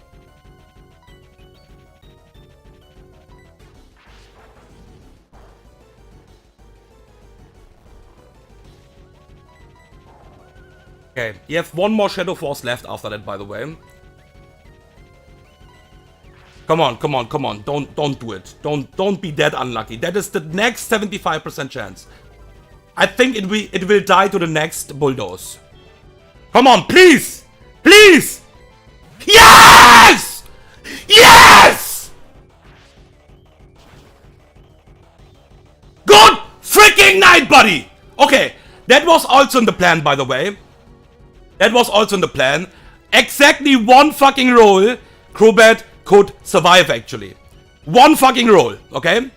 Okay, you have one more Shadow Force left after that, by the way. Come on. Don't do it. Don't be that unlucky. That is the next 75% chance. I think it will die to the next Bulldoze. Come on, please! Please! Yes! Yes! Good freaking night, buddy! Okay, that was also in the plan, by the way. Exactly one fucking roll, Crobat could survive, actually. One fucking roll, okay?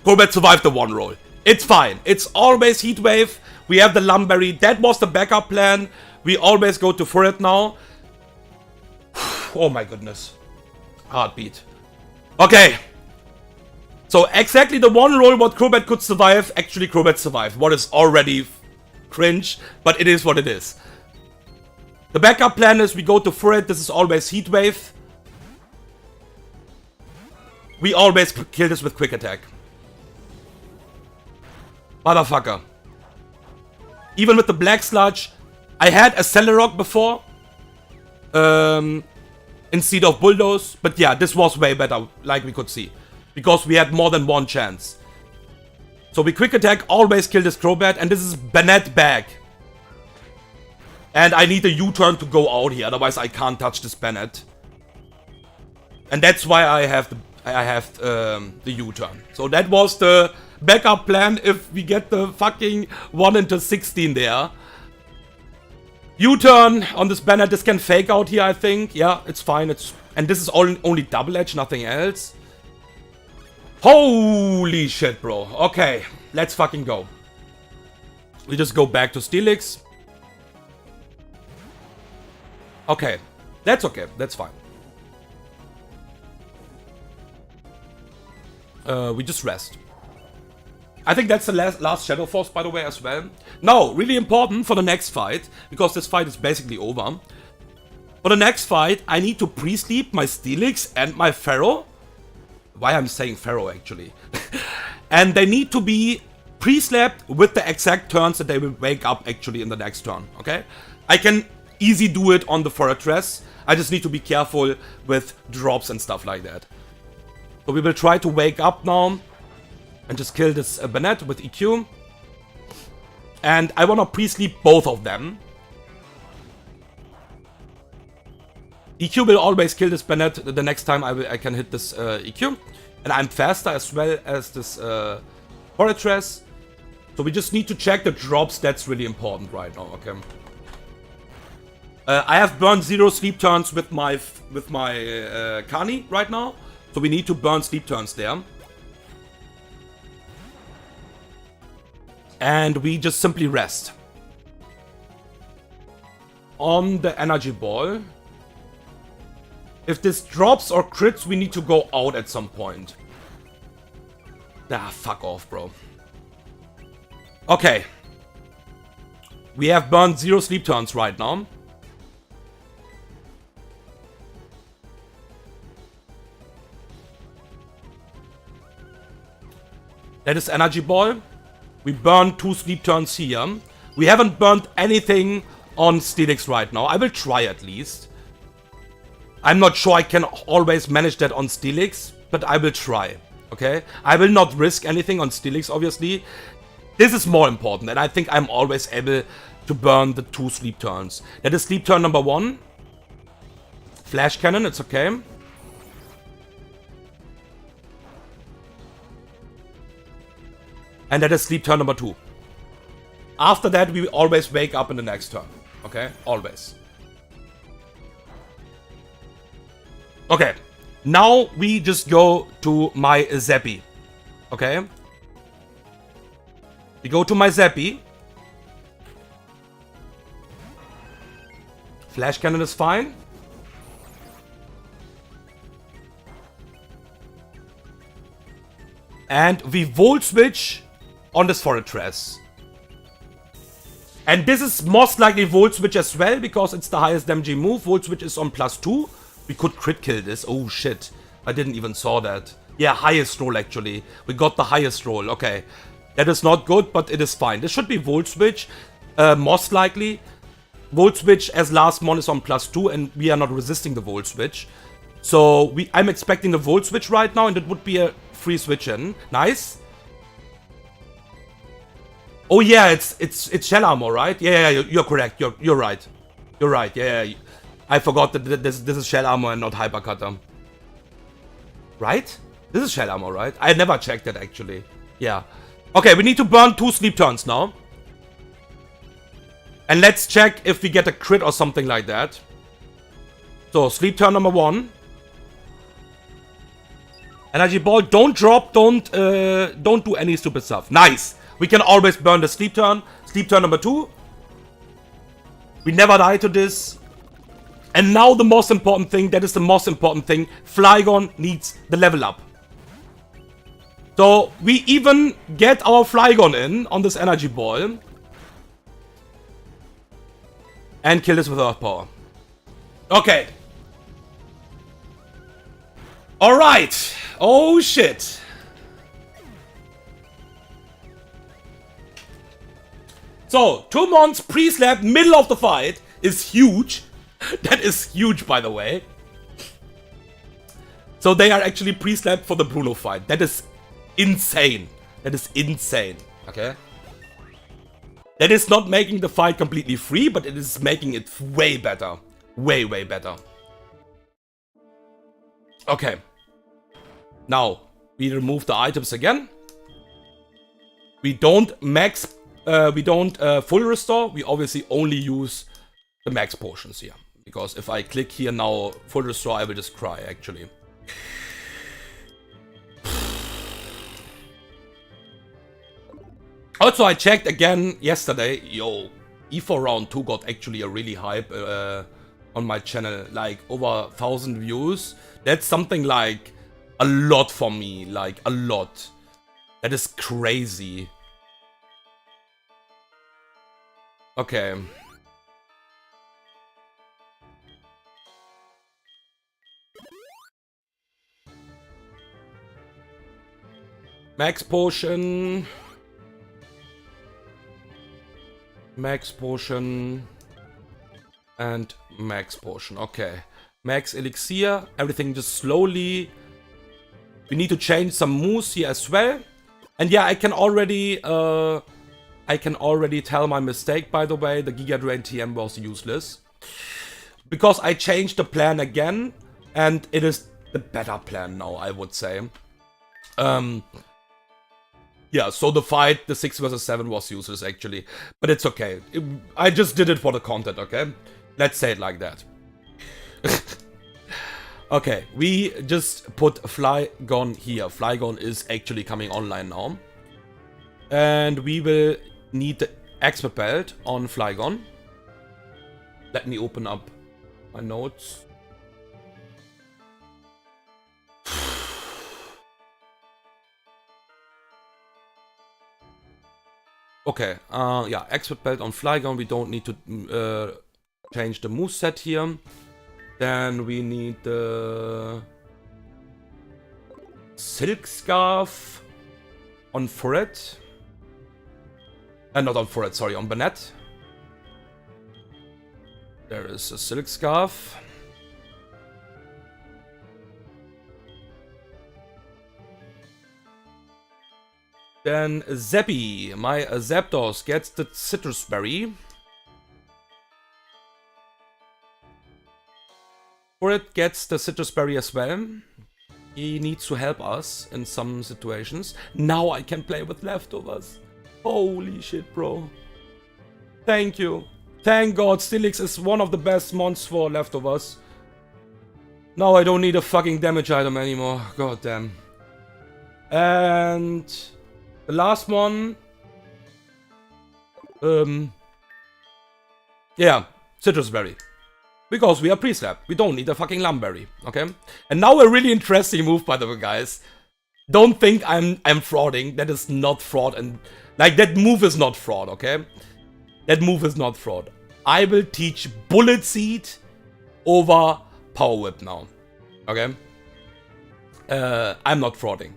Crobat survived the one roll. It's fine. It's always Heat Wave. We have the Lumberry. That was the backup plan. We always go to Forret now. Oh my goodness. Heartbeat. Okay. So exactly the one roll what Crobat could survive, actually Crobat survived. What is already cringe, but it is what it is. The backup plan is we go to Forret. This is always Heat Wave. We always kill this with Quick Attack. Motherfucker. Even with the Black Sludge, I had a Cellerock before. Instead of Bulldoze. But yeah, this was way better, like we could see. Because we had more than one chance. So we Quick Attack, always kill this Crobat, and this is Bennett back. And I need a U-turn to go out here, otherwise I can't touch this Bennett. And that's why I have the U-turn. So that was the backup plan if we get the fucking 1 into 16 there. U-turn on this Bennett. This can fake out here, I think. Yeah, it's fine. And this is only double edge, nothing else. Holy shit, bro. Okay, let's fucking go. We just go back to Steelix. Okay, that's okay. That's fine. We just rest. I think that's the last Shadow Force, by the way, as well. Now, really important for the next fight, because this fight is basically over. For the next fight, I need to pre-sleep my Steelix and my Pharaoh. Why I'm saying Pharaoh, actually. And they need to be pre-slept with the exact turns that they will wake up, actually, in the next turn, okay? I can easy do it on the Forretress. I just need to be careful with drops and stuff like that. So we will try to wake up now and just kill this Banette with EQ. And I want to pre-sleep both of them. EQ will always kill this Banette the next time I can hit this EQ. And I'm faster as well as this Forretress. So we just need to check the drops. That's really important right now, okay? I have burned 0 sleep turns with my Kani right now. So we need to burn sleep turns there. And we just simply rest. On the energy ball. If this drops or crits, we need to go out at some point. Ah, fuck off, bro. Okay. We have burned 0 sleep turns right now. That is energy ball. We burned 2 sleep turns here. We haven't burned anything on Steelix right now. I will try at least. I'm not sure I can always manage that on Steelix, but I will try. Okay? I will not risk anything on Steelix, obviously. This is more important, and I think I'm always able to burn the 2 sleep turns. That is sleep turn number 1. Flash Cannon, it's okay. And that is sleep turn number 2. After that, we always wake up in the next turn. Okay? Always. Okay. Now we just go to my Zappy. Okay? We go to my Zappy. Flash Cannon is fine. And we Volt Switch on this Forretress. And this is most likely Volt Switch as well, because it's the highest damaging move. Volt Switch is on +2. We could crit kill this. Oh shit. I didn't even saw that. Yeah, highest roll actually. We got the highest roll. Okay. That is not good, but it is fine. This should be Volt Switch. Most likely. Volt Switch as last mon is on +2, and we are not resisting the Volt Switch. So I'm expecting the Volt Switch right now, and it would be a free switch in. Nice. Oh yeah, it's Shell Armor, right? Yeah, you're correct. You're right. You're right. Yeah. I forgot that this is Shell Armor and not Hyper Cutter. Right? This is Shell Armor, right? I never checked that actually. Yeah. Okay, we need to burn 2 sleep turns now. And let's check if we get a crit or something like that. So, sleep turn number 1. Energy ball, don't drop, don't do any stupid stuff. Nice! We can always burn the sleep turn. Sleep turn number 2. We never die to this. And now the most important thing, that is the most important thing. Flygon needs the level up. So, we even get our Flygon in on this energy ball. And kill this with Earth Power. Okay. Alright. Oh shit. So, 2 months pre-slap, middle of the fight is huge. That is huge, by the way. So they are actually pre-slapped for the Bruno fight. That is insane. That is insane. Okay? That is not making the fight completely free, but it is making it way better. Way better. Okay. Now, we remove the items again. We don't full restore. We obviously only use the max potions here. Because if I click here now, full restore, I will just cry, actually. Also, I checked again yesterday. Yo, E4 round 2 got actually a really hype on my channel. Like, over 1,000 views. That's something like a lot for me. Like, a lot. That is crazy. Okay. Max Potion. Max Potion. And Max Potion. Okay. Max Elixir. Everything just slowly. We need to change some moves here as well. And yeah, I can already tell my mistake, by the way. The Giga Drain TM was useless. Because I changed the plan again. And it is the better plan now, I would say. Yeah, so the fight, the 6 versus 7 was useless actually. But it's okay. I just did it for the content, okay? Let's say it like that. Okay, we just put Flygon here. Flygon is actually coming online now. And we will need the expert belt on Flygon. Let me open up my notes. Okay, yeah, expert belt on Flygon. We don't need to change the moveset here. Then we need the Silk Scarf on Forret. Not on Forret, sorry, on Banette. There is a Silk Scarf. Then Zeppy, my Zapdos gets the Citrus Berry. Forret gets the Citrus Berry as well. He needs to help us in some situations. Now I can play with leftovers. Holy shit, bro. Thank you. Thank God, Steelix is one of the best mons for leftovers. Now I don't need a fucking damage item anymore. God damn. And the last one. Yeah, Citrus Berry. Because we are pre-slap. We don't need a fucking Lumberry, okay? And now a really interesting move, by the way, guys. Don't think I'm frauding. That is not fraud. And like, that move is not fraud, okay? That move is not fraud. I will teach Bullet Seed over Power Whip now, okay? I'm not frauding.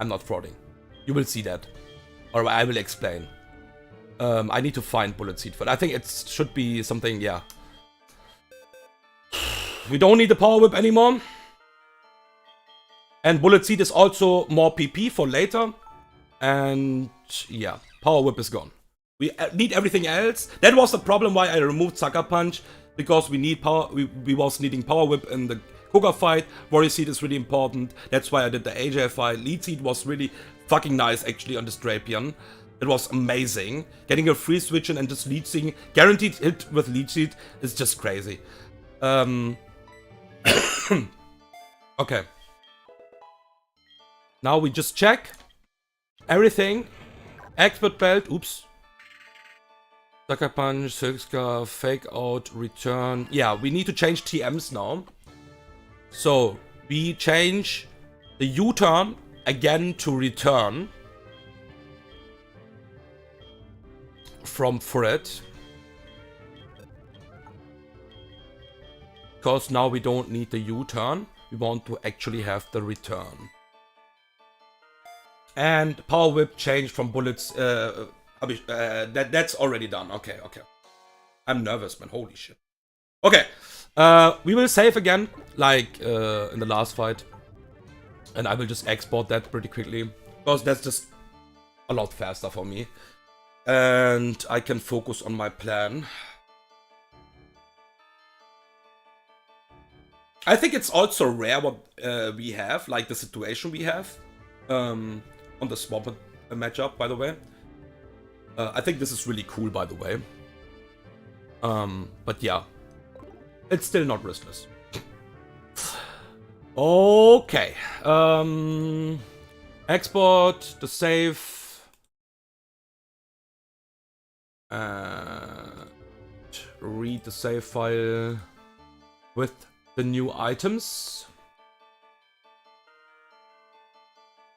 I'm not frauding. You will see that. Or I will explain. I need to find Bullet Seed for it. I think it should be something, yeah. We don't need the Power Whip anymore. And Bullet Seed is also more PP for later. And yeah, Power Whip is gone. We need everything else. That was the problem why I removed Sucker Punch. Because we need power. We was needing Power Whip in the Koga fight. Worry Seed is really important. That's why I did the AJ fight. Lead Seed was really fucking nice actually on this Drapion. It was amazing. Getting a free switch in and just Lead Seed, guaranteed hit with Lead Seed is just crazy. Okay. Now we just check everything. Expert belt. Oops. Sucker Punch, Silk Scarf, Fake Out, Return. Yeah, we need to change TMs now. So we change the U-turn again to Return from Forret. Because now we don't need the U-turn. We want to actually have the return. And Power Whip changed from bullets. That's already done. Okay, okay. I'm nervous, man. Holy shit. Okay. We will save again, like in the last fight. And I will just export that pretty quickly. Because that's just a lot faster for me. And I can focus on my plan. I think it's also rare what we have, like the situation we have on the Swamp matchup, by the way. I think this is really cool, by the way. But yeah, it's still not riskless. Okay. Export the save. Read the save file with the new items.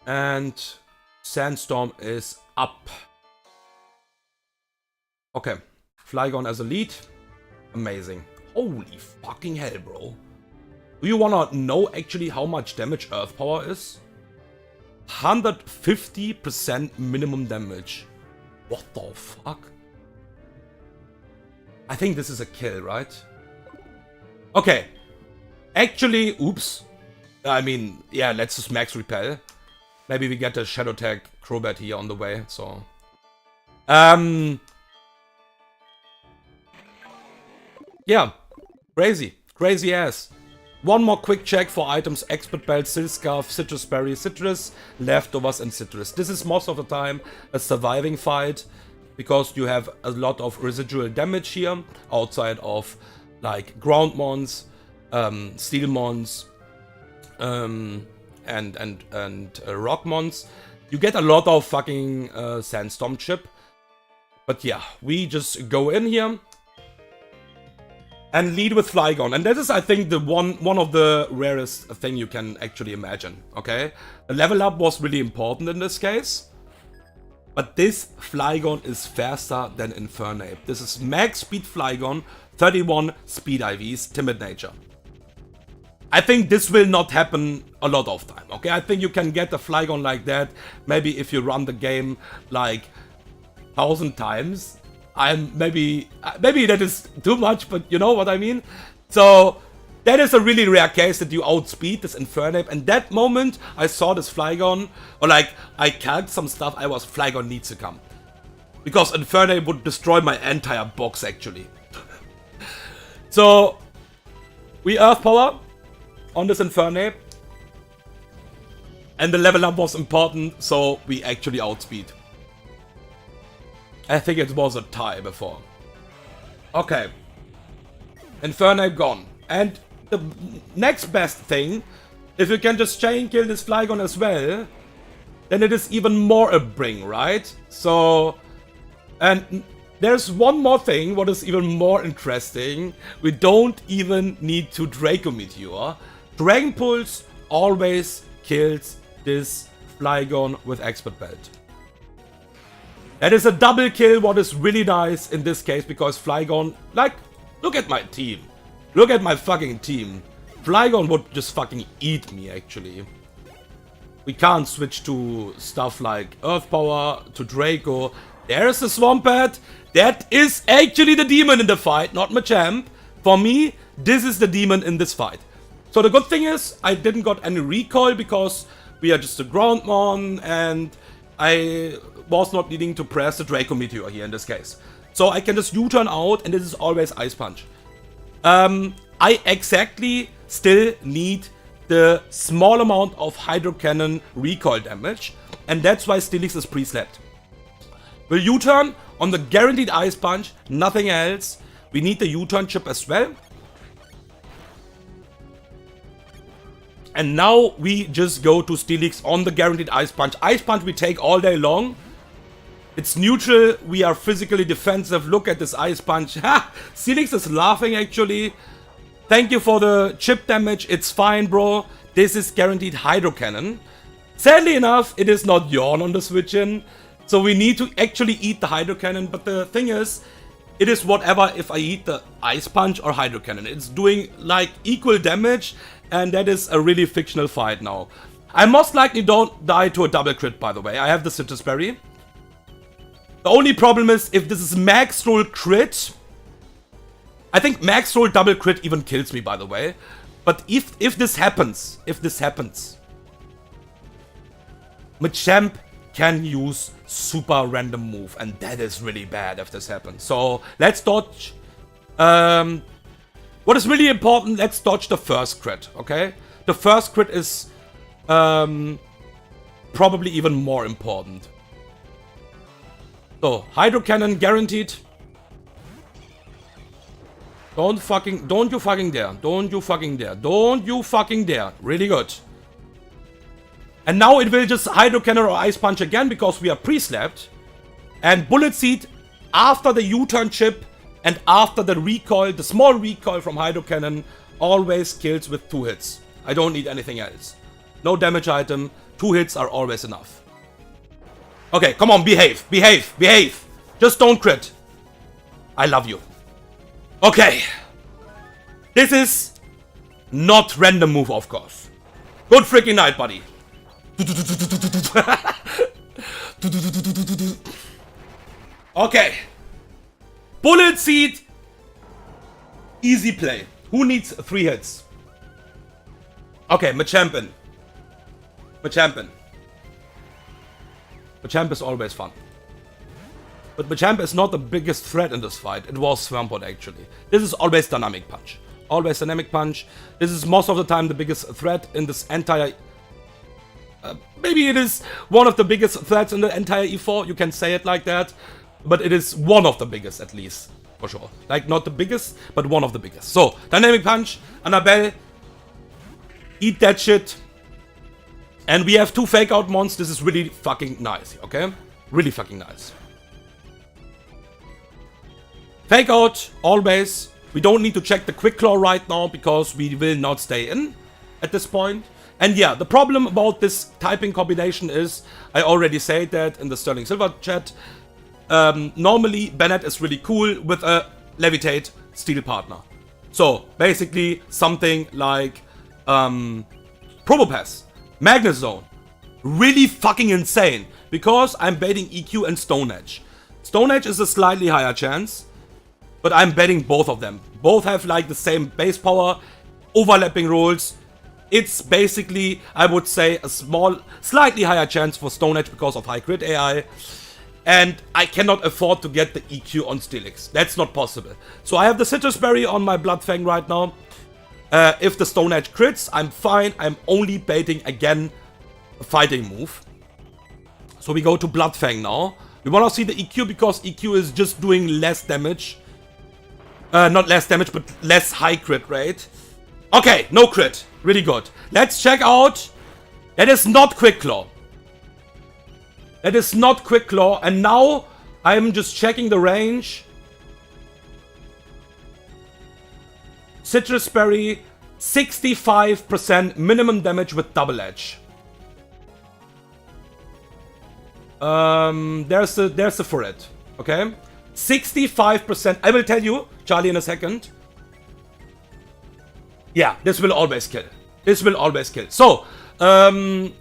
And Sandstorm is up. Okay. Flygon as a lead. Amazing. Holy fucking hell, bro. Do you wanna know actually how much damage Earth Power is? 150% minimum damage. What the fuck? I think this is a kill, right? Okay. Actually, oops. I mean, yeah, let's just max repel. Maybe we get a Shadow Tag Crobat here on the way, so... Yeah. Crazy. Crazy ass. One more quick check for items: Expert Belt, Silscarf, Citrus Berry, Citrus, Leftovers, and Citrus. This is most of the time a surviving fight, because you have a lot of residual damage here, outside of, like, Ground Mons, Steel Mons, and Rock Mons. You get a lot of fucking Sandstorm chip. But yeah, we just go in here and lead with Flygon. And that is, I think, the one of the rarest thing you can actually imagine, okay? The level up was really important in this case. But this Flygon is faster than Infernape. This is max speed Flygon, 31 speed IVs, timid nature. I think this will not happen a lot of time, okay? I think you can get a Flygon like that, maybe if you run the game like 1,000 times. Maybe that is too much, but you know what I mean? So that is a really rare case that you outspeed this Infernape, and that moment I saw this Flygon, or like I calced some stuff, I was Flygon needs to come. Because Infernape would destroy my entire box actually. So we Earth Power on this Infernape, and the level up was important, so we actually outspeed. I think it was a tie before. Okay. Infernape gone. And the next best thing, if you can just chain kill this Flygon as well, then it is even more a bring, right? So, and there's one more thing, what is even more interesting. We don't even need to Draco Meteor. Dragon Pulse always kills this Flygon with Expert Belt. That is a double kill, what is really nice in this case, because Flygon, like, look at my team. Look at my fucking team. Flygon would just fucking eat me, actually. We can't switch to stuff like Earth Power, to Draco. There's the Swampert. That is actually the demon in the fight, not Machamp. For me, this is the demon in this fight. So the good thing is, I didn't got any recoil, because we are just a Groundmon, and I was not needing to press the Draco Meteor here in this case. So I can just U-turn out, and this is always Ice Punch. I exactly still need the small amount of Hydro Cannon recoil damage, and that's why Steelix is pre-slapped. We'll U-turn on the guaranteed Ice Punch, nothing else. We need the U-turn chip as well. And now we just go to Steelix on the guaranteed Ice Punch. Ice Punch we take all day long. It's neutral, we are physically defensive. Look at this Ice Punch. Ha! Steelix is laughing actually. Thank you for the chip damage, it's fine bro. This is guaranteed Hydro Cannon. Sadly enough, it is not Yawn on the switch in. So we need to actually eat the Hydro Cannon. But the thing is, it is whatever if I eat the Ice Punch or Hydro Cannon. It's doing like equal damage. And that is a really fictional fight now. I most likely don't die to a double crit, by the way. I have the Citrus Berry. The only problem is if this is max roll crit. I think max roll double crit even kills me, by the way. But if this happens, Machamp can use super random move, and that is really bad if this happens. So let's dodge. What is really important, let's dodge the first crit, okay? The first crit is probably even more important. So, Hydro Cannon guaranteed. Don't you fucking dare. Don't you fucking dare. Don't you fucking dare. Really good. And now it will just Hydro Cannon or Ice Punch again because we are pre-slapped. And Bullet Seed after the U-turn chip and after the recoil, the small recoil from Hydro Cannon always kills with 2 hits. I don't need anything else. No damage item. 2 hits are always enough. Okay, come on, behave, behave, behave. Just don't crit. I love you. Okay. This is not random move, of course. Good freaking night, buddy. Okay. Bullet Seed. Easy play. Who needs 3 hits? Okay, Machamp. Machamp is always fun. But Machamp is not the biggest threat in this fight. It was Swampert actually. This is always Dynamic Punch. Always Dynamic Punch. This is most of the time the biggest threat in this entire... maybe it is one of the biggest threats in the entire E4. You can say it like that. But it is one of the biggest at least. For sure. Like not the biggest, but one of the biggest. So, Dynamic Punch. Annabelle. Eat that shit. And we have 2 Fake Out Mons. This is really fucking nice. Okay? Really fucking nice. Fake Out, always. We don't need to check the Quick Claw right now because we will not stay in at this point. And yeah, the problem about this typing combination is, I already said that in the Sterling Silver chat, normally Bennett is really cool with a Levitate Steel partner. So basically something like Probopass, Magnezone. Really fucking insane because I'm baiting EQ and Stone Edge. Stone Edge is a slightly higher chance. But I'm betting both of them. Both have like the same base power, overlapping rolls. It's basically, I would say, a slightly higher chance for Stone Edge because of high crit AI. And I cannot afford to get the EQ on Steelix. That's not possible. So I have the Citrus Berry on my Bloodfang right now. If the Stone Edge crits, I'm fine. I'm only baiting again a fighting move. So we go to Bloodfang now. We want to see the EQ because EQ is just doing less damage. Not less damage, but less high crit rate. Okay, no crit. Really good. Let's check out. That is not Quick Claw. That is not Quick Claw. And now I'm just checking the range. Citrus Berry, 65% minimum damage with Double Edge. There's the for it. Okay? 65%. I will tell you, Charlie, in a second. Yeah, this will always kill. This will always kill. So, Machamp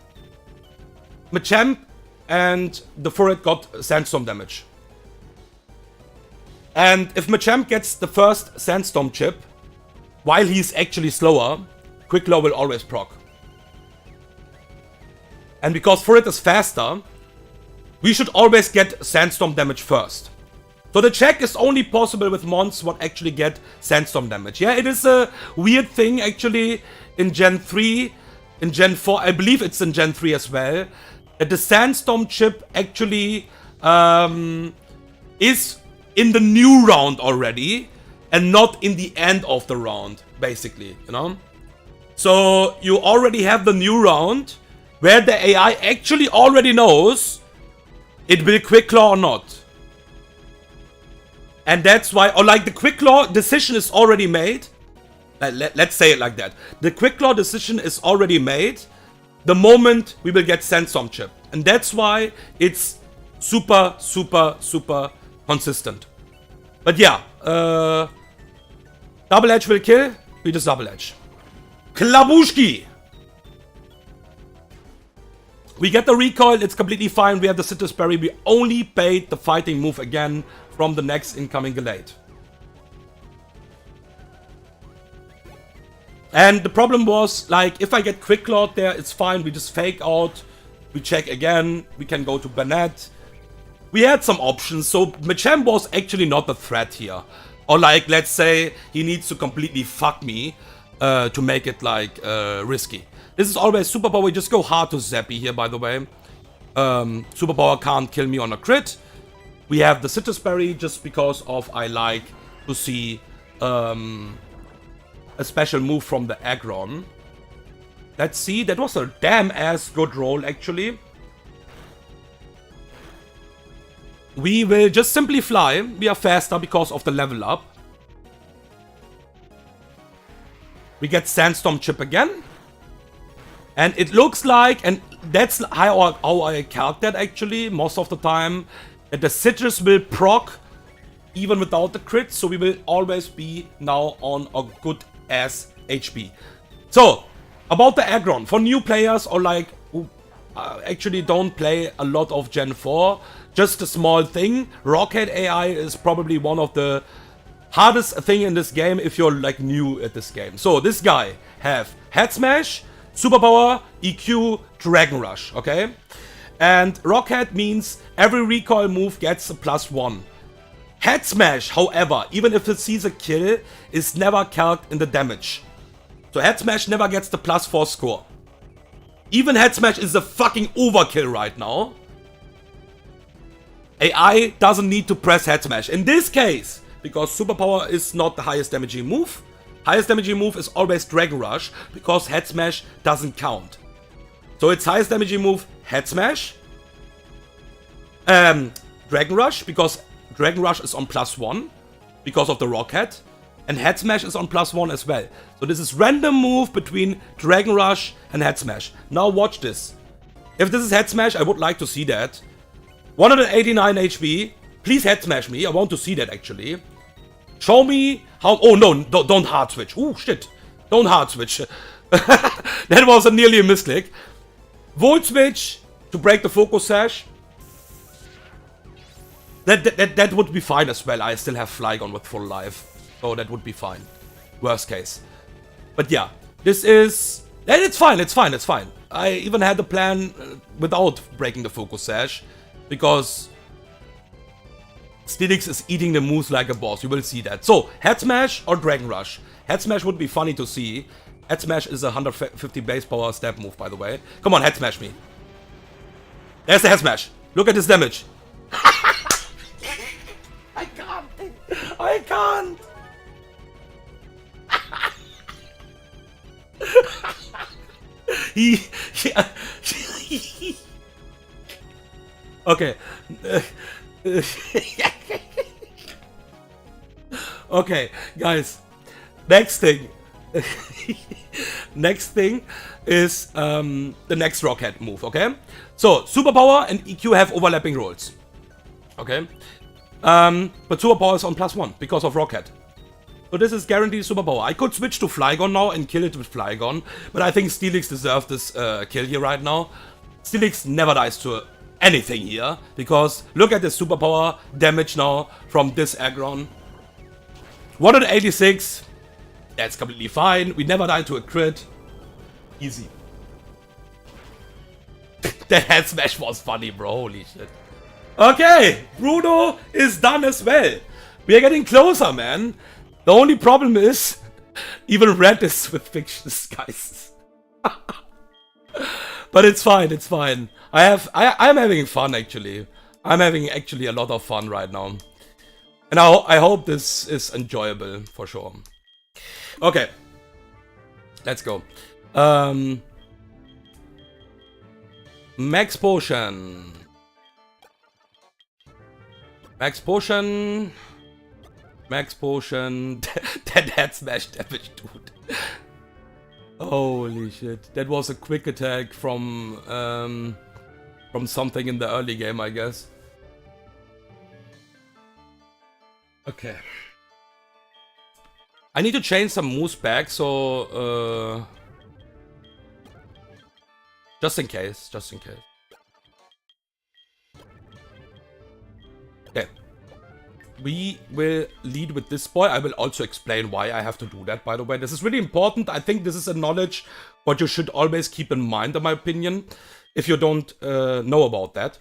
and the Furret got Sandstorm damage. And if Machamp gets the first Sandstorm chip, while he's actually slower, Quick Claw will always proc. And because Furret is faster, we should always get Sandstorm damage first. So the check is only possible with mons what actually get Sandstorm damage. Yeah, it is a weird thing actually in Gen 3, in Gen 4, I believe it's in Gen 3 as well, that the Sandstorm chip actually is in the new round already and not in the end of the round, basically, you know? So you already have the new round where the AI actually already knows it will Quick Claw or not. And that's why, or like the Quick Claw decision is already made. Let's say it like that. The Quick Claw decision is already made the moment we will get Sandstorm chip. And that's why it's super, super, super consistent. But yeah, Double Edge will kill. We just Double Edge. Klabushki! We get the recoil, it's completely fine. We have the Citrus Berry. We only bait the fighting move again from the next incoming Gallade. And the problem was, like, if I get Quick Claw there, it's fine. We just fake out. We check again. We can go to Bennett. We had some options. So Machamp was actually not the threat here. Or like, let's say he needs to completely fuck me to make it like risky. This is always Superpower. We just go hard to Zappy here, by the way. Superpower can't kill me on a crit. We have the Citrus Berry just because of I like to see a special move from the Aggron. Let's see. That was a damn ass good roll, actually. We will just simply fly. We are faster because of the level up. We get Sandstorm chip again. And it looks like, and that's how I calc that actually, most of the time. That the citrus will proc even without the crit, so we will always be now on a good ass HP. So, about the aggron, for new players or like who actually don't play a lot of Gen 4, just a small thing, Rocket AI is probably one of the hardest thing in this game if you're like new at this game. So, this guy have Head Smash, Superpower, EQ, Dragon Rush, okay? And Rocket means every recoil move gets a +1. Head Smash, however, even if it sees a kill, is never calced in the damage. So Head Smash never gets the +4 score. Even Head Smash is a fucking overkill right now. AI doesn't need to press Head Smash. In this case, because Superpower is not the highest damaging move, highest damaging move is always Dragon Rush, because Head Smash doesn't count. So its highest damaging move, Head Smash. Dragon Rush, because Dragon Rush is on +1, because of the Rocket. And Head Smash is on +1 as well. So this is random move between Dragon Rush and Head Smash. Now watch this. If this is Head Smash, I would like to see that. 189 HP. Please Head Smash me. I want to see that actually. Show me how... Oh no, don't hard switch. Oh shit. Don't hard switch. That was nearly a misclick. Volt switch to break the focus sash. That would be fine as well. I still have Flygon with full life. So that would be fine. Worst case. But yeah, this is... It's fine, it's fine, it's fine. I even had a plan without breaking the focus sash. Because Steelix is eating the moves like a boss. You will see that. So, Head Smash or Dragon Rush? Head Smash would be funny to see. Head Smash is a 150 base power step move, by the way. Come on, Head Smash me. There's the Head Smash. Look at this damage. I can't. I can't. Okay. Okay, guys. Next thing. Next thing is the next Rocket move, okay? So, Superpower and EQ have overlapping roles. Okay? But Superpower is on +1 because of Rocket. So this is guaranteed Superpower. I could switch to Flygon now and kill it with Flygon, but I think Steelix deserves this kill here right now. Steelix never dies to anything here, because look at the Superpower damage now from this aggron. 186, that's completely fine. We never died to a crit. Easy. That Head Smash was funny, bro. Holy shit. Okay, Bruno is done as well. We are getting closer, man. The only problem is, even Red is with fiction disguises. But it's fine, it's fine. I'm having fun actually. I'm having actually a lot of fun right now. And I hope this is enjoyable for sure. Okay. Let's go. Max Potion. Max Potion. Max Potion. That Head Smash damage, dude. Holy shit. That was a quick attack from something in the early game, I guess. Okay. I need to change some moves back, so just in case, Okay. We will lead with this boy. I will also explain why I have to do that, by the way. This is really important. I think this is a knowledge what you should always keep in mind, in my opinion, if you don't know about that.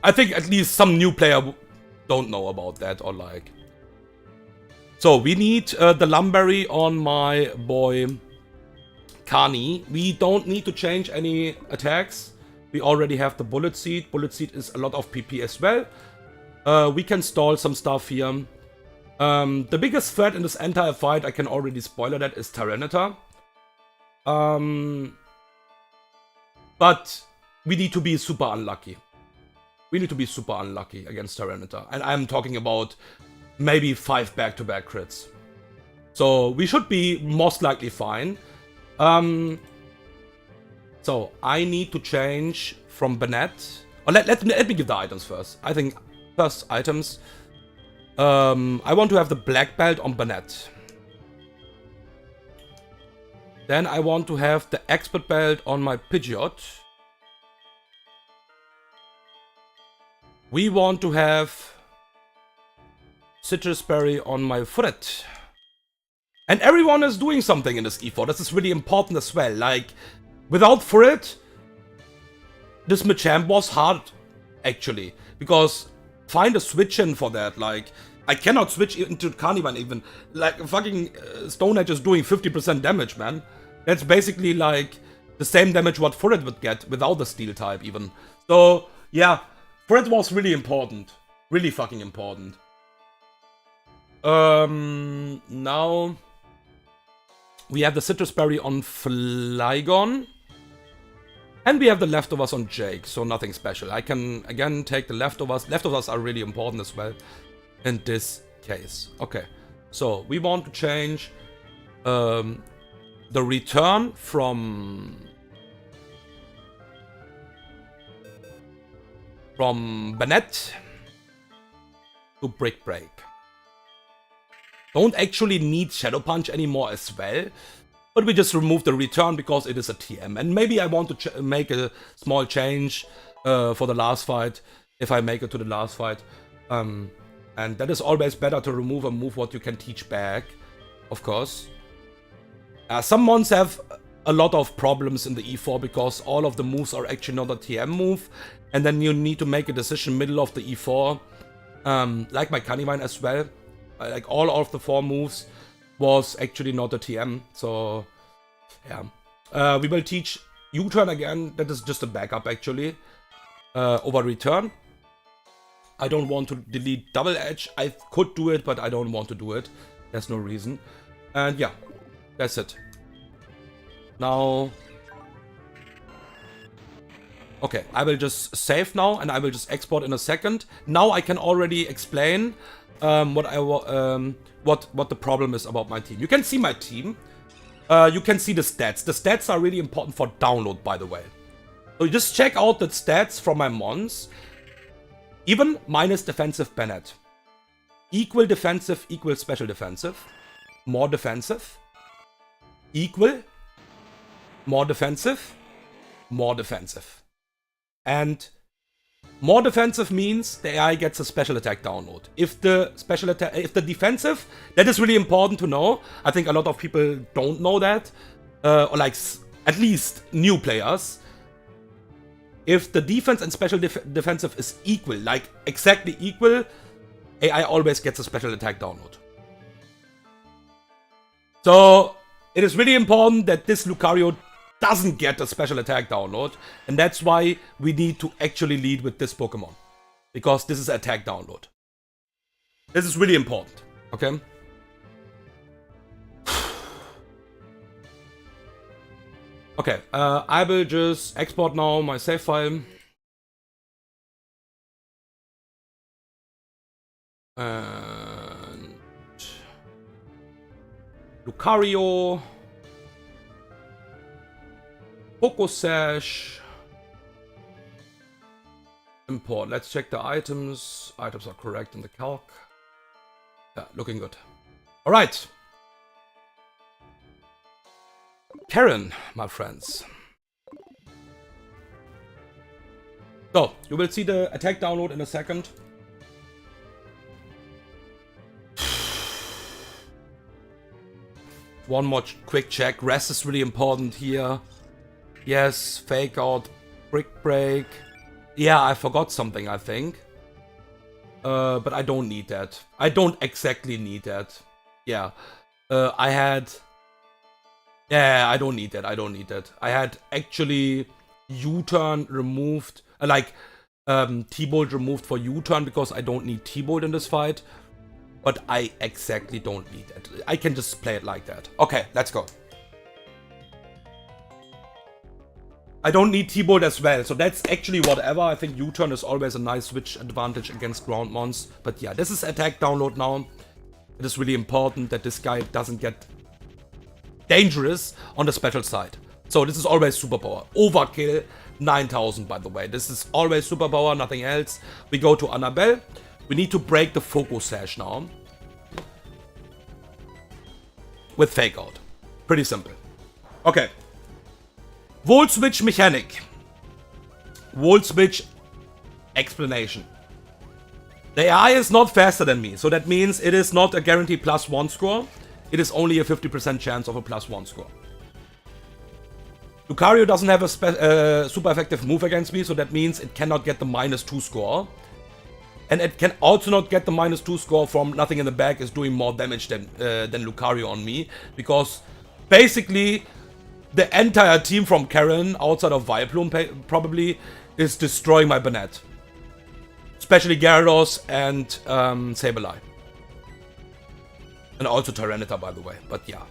I think at least some new player don't know about that, or like... So, we need the Lumberry on my boy Kani. We don't need to change any attacks. We already have the Bullet Seed. Bullet Seed is a lot of PP as well. We can stall some stuff here. The biggest threat in this entire fight, I can already spoiler that, is Tyranitar. But we need to be super unlucky. We need to be super unlucky against Tyranitar. And I'm talking about maybe 5 back-to-back crits. So we should be most likely fine. So I need to change from Bennett. Or let me give the items first. I think first items. I want to have the black belt on Bennett. Then I want to have the expert belt on my Pidgeot. We want to have Citrus Berry on my Fret. And everyone is doing something in this E4. This is really important as well. Like, without Fret, this Machamp was hard, actually. Because find a switch in for that. Like, I cannot switch into Carnivine even. Like, fucking Stone Edge is doing 50% damage, man. That's basically like the same damage what Fret would get without the Steel type even. So, yeah. Fret was really important. Really fucking important. Now we have the Citrus Berry on Flygon. And we have the leftovers on Jake, so nothing special. I can again take the leftovers. Leftovers are really important as well in this case. Okay, so we want to change the return from Bennett to Brick Break. Don't actually need Shadow Punch anymore as well, but we just remove the return because it is a TM. And maybe I want to make a small change for the last fight, if I make it to the last fight. And that is always better to remove a move what you can teach back, of course. Some mons have a lot of problems in the E4 because all of the moves are actually not a TM move. And then you need to make a decision middle of the E4. Like my Carnivine as well. Like all of the 4 moves was actually not a TM. So, yeah. We will teach U-turn again. That is just a backup actually. Over return. I don't want to delete Double Edge. I could do it, but I don't want to do it. There's no reason. And yeah, that's it. Now... Okay, I will just save now and I will just export in a second. Now I can already explain what the problem is about my team. You can see my team. You can see the stats. The stats are really important for download, by the way. So you just check out the stats from my mons. Even minus defensive Bennett. Equal defensive, equal special defensive. More defensive. Equal. More defensive. More defensive. And more defensive means the AI gets a special attack download. If the special attack, if the defensive, that is really important to know. I think a lot of people don't know that, or like at least new players. If the defense and special defensive is equal, like exactly equal, AI always gets a special attack download. So it is really important that this Lucario doesn't get a special attack download, and that's why we need to actually lead with this Pokemon, because this is attack download. This is really important, okay? Okay, I will just export now my save file. And Lucario. Pokesash. Import. Let's check the items. Items are correct in the calc. Yeah, looking good. Alright. Karen, my friends. So, you will see the attack download in a second. One more quick check. Rest is really important here. Yes, fake out, brick break. Yeah, I forgot something, I think. But I don't need that. I don't exactly need that. Yeah. Yeah, I don't need that. I don't need that. I had actually U-turn removed. T-Bolt removed for U-turn because I don't need T-Bolt in this fight. But I exactly don't need it. I can just play it like that. Okay, let's go. I don't need T-Bolt as well, so that's actually whatever. I think U-turn is always a nice switch advantage against ground mons. But yeah, this is attack download now. It is really important that this guy doesn't get dangerous on the special side. So this is always superpower. Overkill 9000, by the way. This is always superpower, nothing else. We go to Annabelle. We need to break the focus sash now. With Fake Out. Pretty simple. Okay. Volt Switch Mechanic. Volt Switch Explanation. The AI is not faster than me, so that means it is not a guaranteed +1 score. It is only a 50% chance of a +1 score. Lucario doesn't have a super effective move against me, so that means it cannot get the -2 score. And it can also not get the -2 score from Nothing in the Bag is doing more damage than Lucario on me. Because basically, the entire team from Karen, outside of Vileplume probably, is destroying my Banette. Especially Gyarados and Sableye. And also Tyranitar, by the way, but yeah.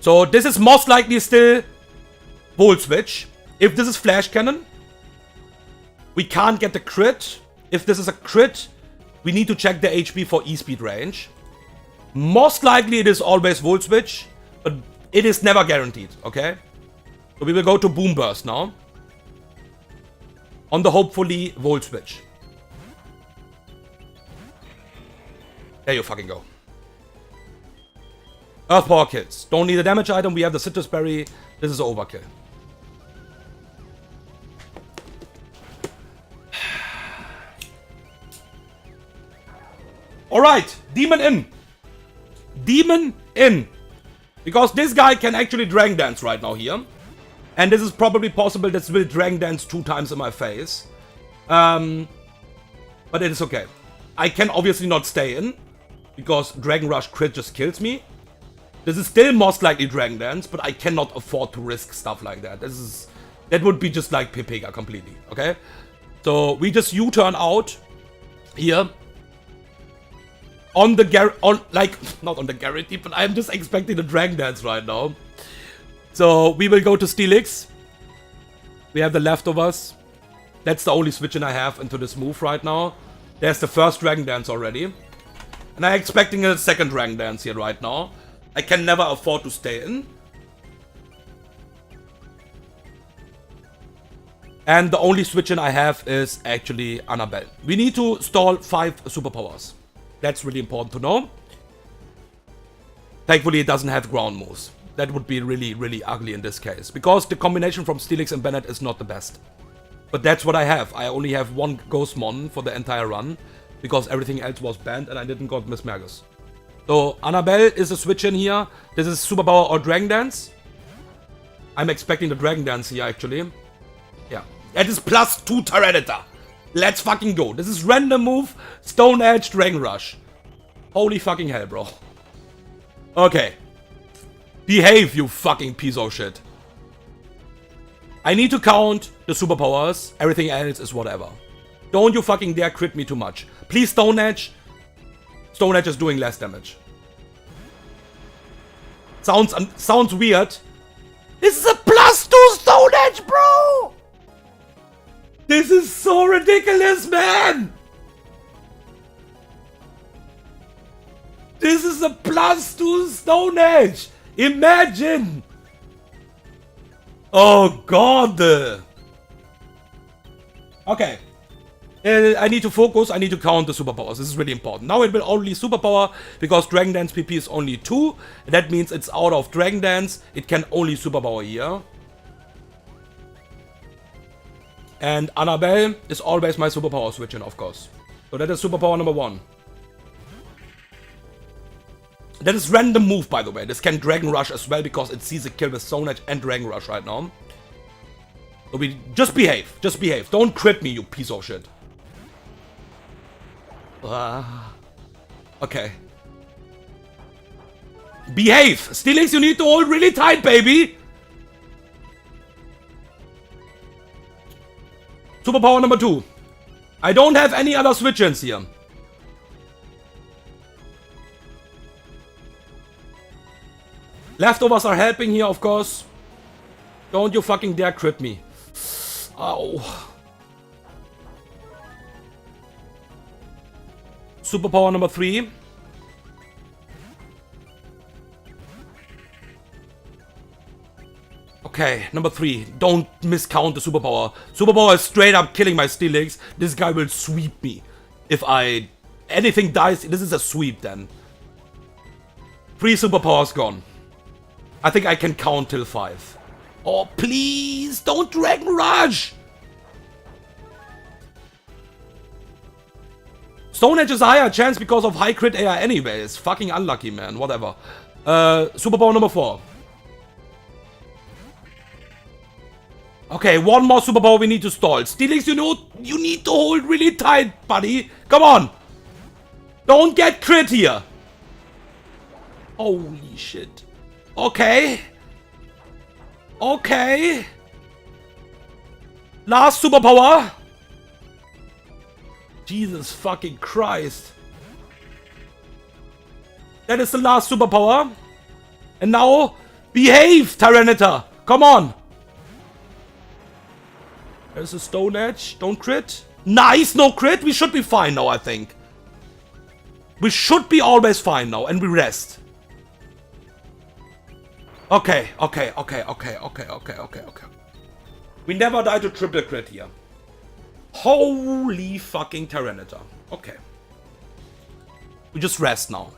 So this is most likely still Volt Switch. If this is Flash Cannon, we can't get the crit. If this is a crit, we need to check the HP for E-Speed range. Most likely it is always Volt Switch, but it is never guaranteed, okay? So we will go to Boom Burst now. On the hopefully Volt Switch. There you fucking go. Earth Power kills. Don't need a damage item, we have the Citrus Berry. This is overkill. Alright, Demon in. Demon in. Because this guy can actually Dragon Dance right now here. And this is probably possible that will Dragon Dance 2 times in my face. But it is okay. I can obviously not stay in. Because Dragon Rush crit just kills me. This is still most likely Dragon Dance, but I cannot afford to risk stuff like that. That would be just like Pepega completely, okay? So we just U-turn out here. Not on the guarantee, but I'm just expecting the Dragon Dance right now. So we will go to Steelix. We have the leftovers. That's the only switch in I have into this move right now. There's the first Dragon Dance already. And I'm expecting a second Dragon Dance here right now. I can never afford to stay in. And the only switch in I have is actually Annabelle. We need to stall 5 superpowers. That's really important to know. Thankfully it doesn't have ground moves. That would be really, really ugly in this case. Because the combination from Steelix and Bennett is not the best. But that's what I have. I only have 1 Ghostmon for the entire run. Because everything else was banned and I didn't got Miss Mergus. So Annabelle is a switch in here. This is Superpower or Dragon Dance. I'm expecting the Dragon Dance here actually. Yeah. That is +2 Tyranitar. Let's fucking go. This is random move. Stone Edge, Dragon Rush. Holy fucking hell, bro. Okay. Behave, you fucking piece of shit. I need to count the superpowers. Everything else is whatever. Don't you fucking dare crit me too much. Please Stone Edge. Stone Edge is doing less damage. Sounds weird. This is a +2 Stone Edge, bro! This is so ridiculous, man! This is a +2 Stone Edge! Imagine! Oh god! Okay. I need to focus, I need to count the superpowers. This is really important. Now it will only superpower because Dragon Dance PP is only 2. That means it's out of Dragon Dance. It can only superpower here. And Annabelle is always my superpower switch in, of course. So that is superpower number 1. That is random move, by the way. This can Dragon Rush as well because it sees a kill with Stone Edge and Dragon Rush right now. So we just behave. Just behave. Don't crit me, you piece of shit. Okay. Behave! Steelix, you need to hold really tight, baby! Superpower number 2. I don't have any other switch-ins here. Leftovers are helping here, of course. Don't you fucking dare crit me. Ow. Superpower number 3. Okay, number 3. Don't miscount the superpower. Superpower is straight up killing my Steelix. This guy will sweep me. If anything dies, this is a sweep then. 3 superpowers gone. I think I can count till 5. Oh, please, don't Dragon Rush! Stone Edge is a higher chance because of high crit AI anyways. Fucking unlucky, man. Whatever. Superpower number 4. Okay, one more superpower we need to stall. Steelix, you need to hold really tight, buddy. Come on. Don't get crit here. Holy shit. Okay. Okay. Last superpower. Jesus fucking Christ. That is the last superpower. And now, behave, Tyranitar. Come on. There's a Stone Edge. Don't crit. Nice, no crit. We should be fine now, I think. We should be always fine now. And we rest. Okay. We never die to triple crit here. Holy fucking Tyranitar. Okay. We just rest now.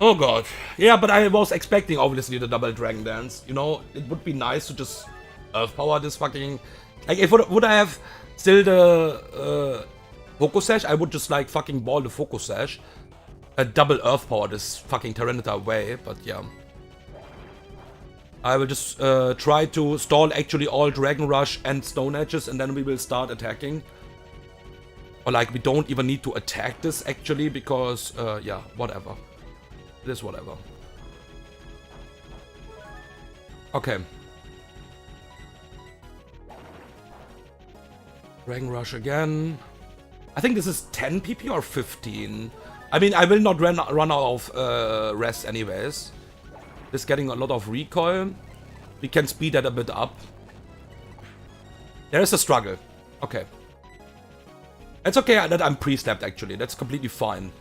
Oh god. Yeah, but I was expecting obviously the double Dragon Dance. You know, it would be nice to just Earth Power this fucking... Like, if would I have still the Focus Sash, I would just like fucking ball the Focus Sash. A double Earth Power this fucking Tyranitar way, but yeah. I will just try to stall actually all Dragon Rush and Stone Edges and then we will start attacking. Or like, we don't even need to attack this actually because, yeah, whatever. It is whatever. Okay. Dragon Rush again. I think this is 10 PP or 15. I mean, I will not run out of rest anyways. This is getting a lot of recoil. We can speed that a bit up. There is a struggle. Okay. It's okay that I'm pre-stepped actually. That's completely fine.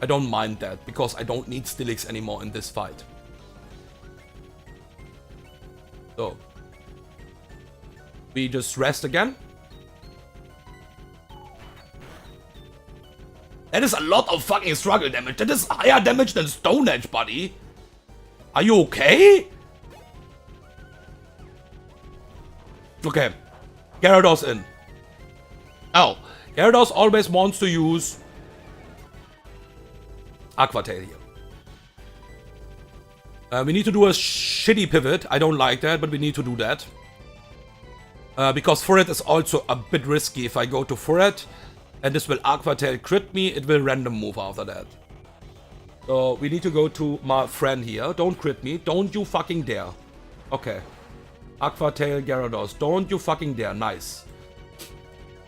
I don't mind that, because I don't need Steelix anymore in this fight. So. We just rest again. That is a lot of fucking struggle damage. That is higher damage than Stone Edge, buddy. Are you okay? Okay. Gyarados in. Oh. Gyarados always wants to use Aqua Tail here. We need to do a shitty pivot. I don't like that, but we need to do that. Because Forret is also a bit risky. If I go to Forret, and this will Aqua Tail crit me, it will random move after that. So we need to go to my friend here. Don't crit me. Don't you fucking dare. Okay. Aqua Tail Gyarados. Don't you fucking dare. Nice.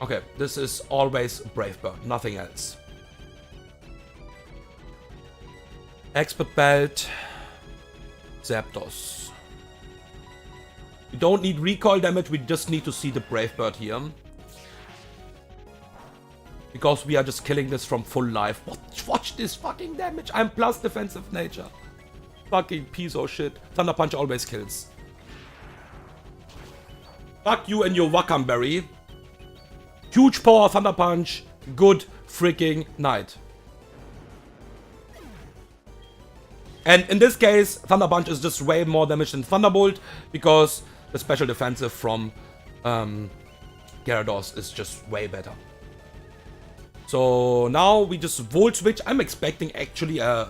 Okay, this is always Brave Bird. Nothing else. Expert Belt. Zapdos. We don't need recoil damage, we just need to see the Brave Bird here. Because we are just killing this from full life. Watch this fucking damage. I'm plus defensive nature. Fucking piece of shit. Thunder Punch always kills. Fuck you and your Wakamberry. Huge power Thunder Punch. Good freaking night. And in this case, Thunder Punch is just way more damage than Thunderbolt, because the special defensive from Gyarados is just way better. So now we just Volt Switch. I'm expecting actually a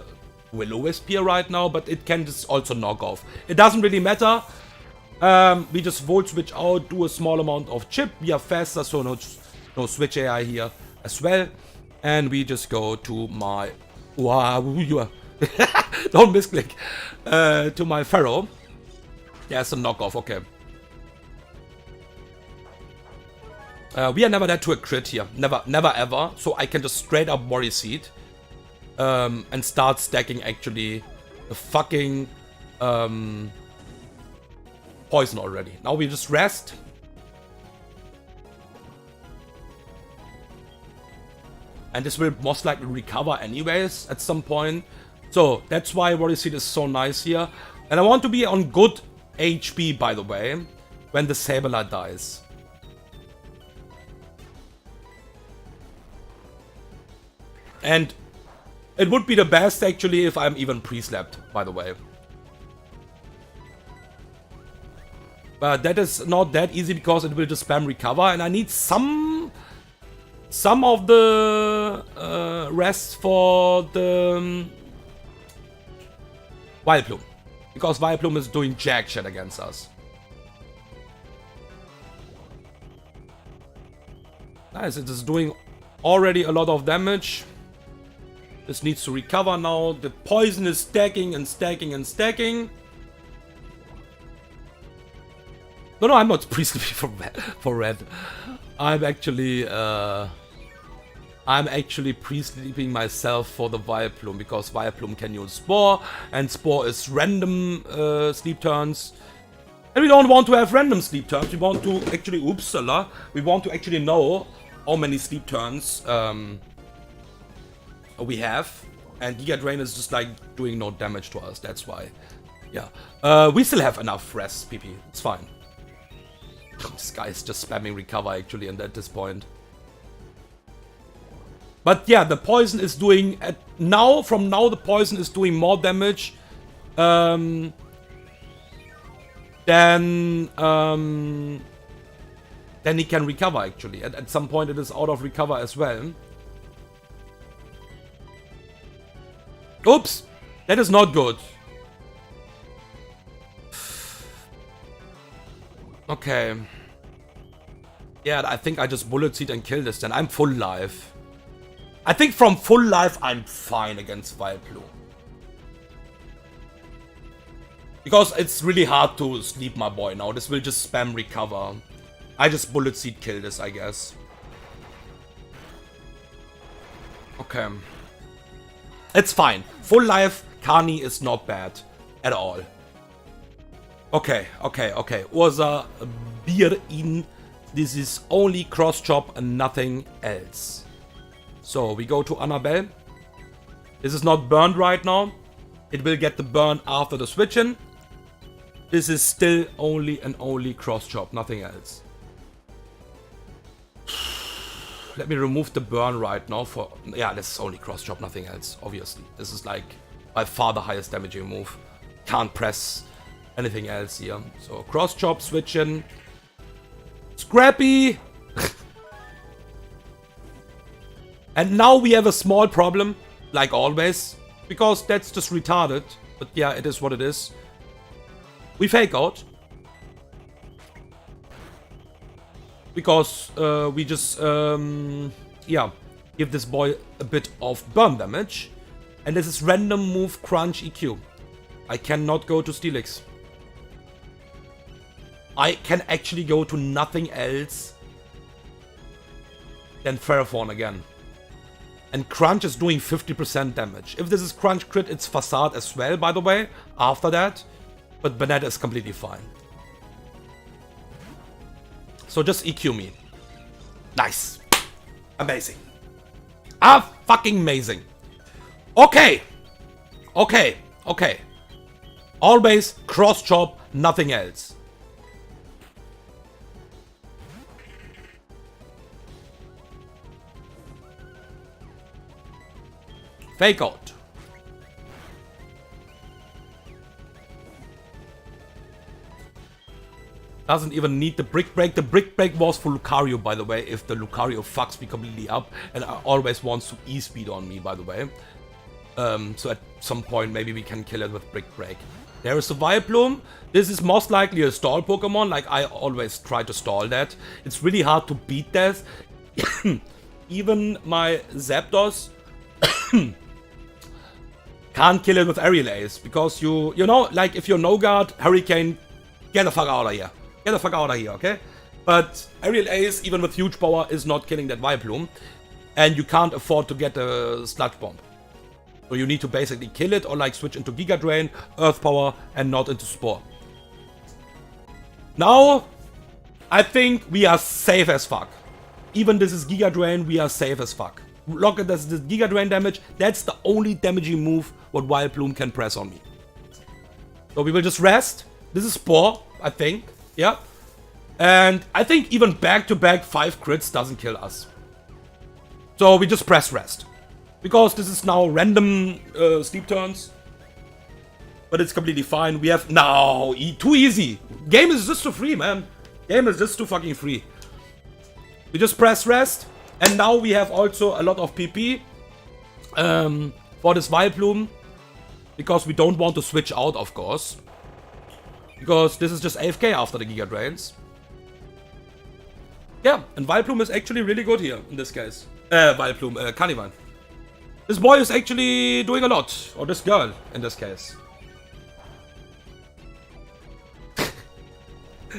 Will-O-Wisp here right now, but it can just also knock off. It doesn't really matter. We just Volt Switch out, do a small amount of chip. We are faster, so no Switch AI here as well. And we just go to my... Wow, don't misclick. To my Pharaoh. Yeah, it's a knockoff, okay. We are never dead to a crit here. Never ever. So I can just straight up Worry Seed. And start stacking actually the fucking poison already. Now we just rest. And this will most likely recover anyways at some point. So that's why Worry Seed is so nice here. And I want to be on good HP, by the way, when the Sableye dies. And it would be the best actually if I'm even pre-slapped, by the way. But that is not that easy because it will just spam recover, and I need some of the rest for the Vileplume. Because Vileplume is doing jack shit against us. Nice, it is doing already a lot of damage. This needs to recover now. The poison is stacking and stacking and stacking. No, I'm not pre-sleeping for red. I'm actually pre-sleeping myself for the Vileplume because Vileplume can use Spore, and Spore is random sleep turns. And we don't want to have random sleep turns. We want to actually, we want to actually know how many sleep turns we have. And Giga Drain is just like doing no damage to us. That's why. Yeah. We still have enough rest, PP. It's fine. This guy is just spamming recover actually, and at this point. But yeah, the poison is doing from now the poison is doing more damage than he can recover actually. At some point it is out of recover as well. Oops! That is not good. Okay. Yeah, I think I just Bullet Seed and kill this then. I'm full life. I think from full life I'm fine against Vileplume. Because it's really hard to sleep my boy now. This will just spam recover. I just Bullet Seed kill this, I guess. Okay. It's fine. Full life Kani is not bad at all. Okay. Ursa, beer in. This is only cross chop and nothing else. So we go to Annabelle. This is not burned right now. It will get the burn after the switch in. This is still only cross chop, nothing else. Let me remove the burn right now for... Yeah, this is only cross chop, nothing else, obviously. This is like by far the highest damaging move. Can't press anything else here. So cross chop, switch in. Scrappy! And now we have a small problem, like always, because that's just retarded. But yeah, it is what it is. We fake out. Because we just, yeah, give this boy a bit of burn damage. And this is random move crunch EQ. I cannot go to Steelix. I can actually go to nothing else than Ferrothorn again. And Crunch is doing 50% damage. If this is Crunch crit, it's Facade as well, by the way, after that. But Banette is completely fine. So just EQ me. Nice. Amazing. Fucking amazing. Okay. Always cross chop, nothing else. Fake out. Doesn't even need the Brick Break. The Brick Break was for Lucario, by the way, if the Lucario fucks me completely up and always wants to E-speed on me, by the way. So at some point maybe we can kill it with Brick Break. There is a Vileplume. This is most likely a stall Pokemon, like I always try to stall that. It's really hard to beat that. Even my Zapdos can't kill it with Aerial Ace, because you know, like if you're no guard, Hurricane, get the fuck out of here. Get the fuck out of here, okay? But Aerial Ace, even with huge power, is not killing that Vileplume. And you can't afford to get a Sludge Bomb. So you need to basically kill it or like switch into Giga Drain, Earth Power, and not into Spore. Now, I think we are safe as fuck. Even this is Giga Drain, we are safe as fuck. look at this Giga Drain damage. That's the only damaging move what Vileplume can press on me. So we will just rest. This is Spore, I think. Yeah. And I think even back-to-back 5 crits doesn't kill us. So we just press rest. Because this is now random sleep turns. But it's completely fine. We have... No! Too easy. Game is just too free, man. Game is just too fucking free. We just press rest. And now we have also a lot of PP. For this Vileplume. Because we don't want to switch out, of course. Because this is just AFK after the Giga Drains. Yeah, and Vileplume is actually really good here, in this case. Vileplume, Carnivine. This boy is actually doing a lot. Or this girl, in this case.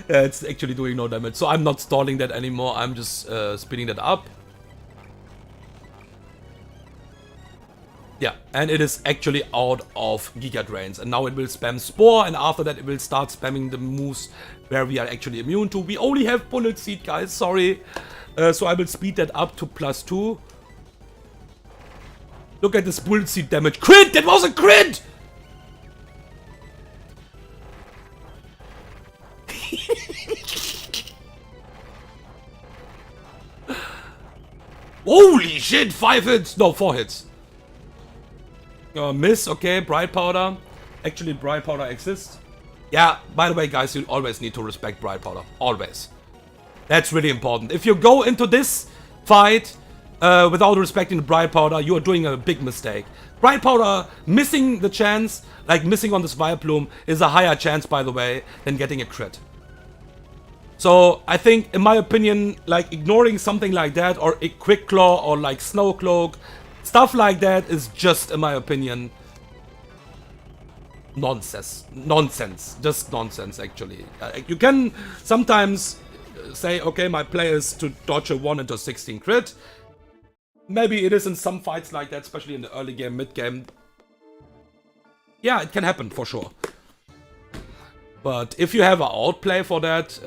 Yeah, it's actually doing no damage. So I'm not stalling that anymore. I'm just speeding that up. Yeah, and it is actually out of Giga Drains. And now it will spam Spore, and after that it will start spamming the moves where we are actually immune to. We only have Bullet Seed, guys, sorry. So I will speed that up to +2. Look at this Bullet Seed damage. Crit! That was a crit! Holy shit! 5 hits! No, 4 hits. Miss, okay, Bright Powder. Actually, Bright Powder exists. Yeah, by the way, guys, you always need to respect Bright Powder. Always. That's really important. If you go into this fight without respecting the Bright Powder, you are doing a big mistake. Bright Powder missing the chance, like missing on this Vileplume, is a higher chance, by the way, than getting a crit. So, I think, in my opinion, like, ignoring something like that, or a Quick Claw, or like Snow Cloak, stuff like that is just, in my opinion, nonsense. Nonsense. Just nonsense, actually. You can sometimes say, okay, my play is to dodge a 1 into 16 crit. Maybe it is in some fights like that, especially in the early game, mid game. Yeah, it can happen, for sure. But if you have an outplay for that,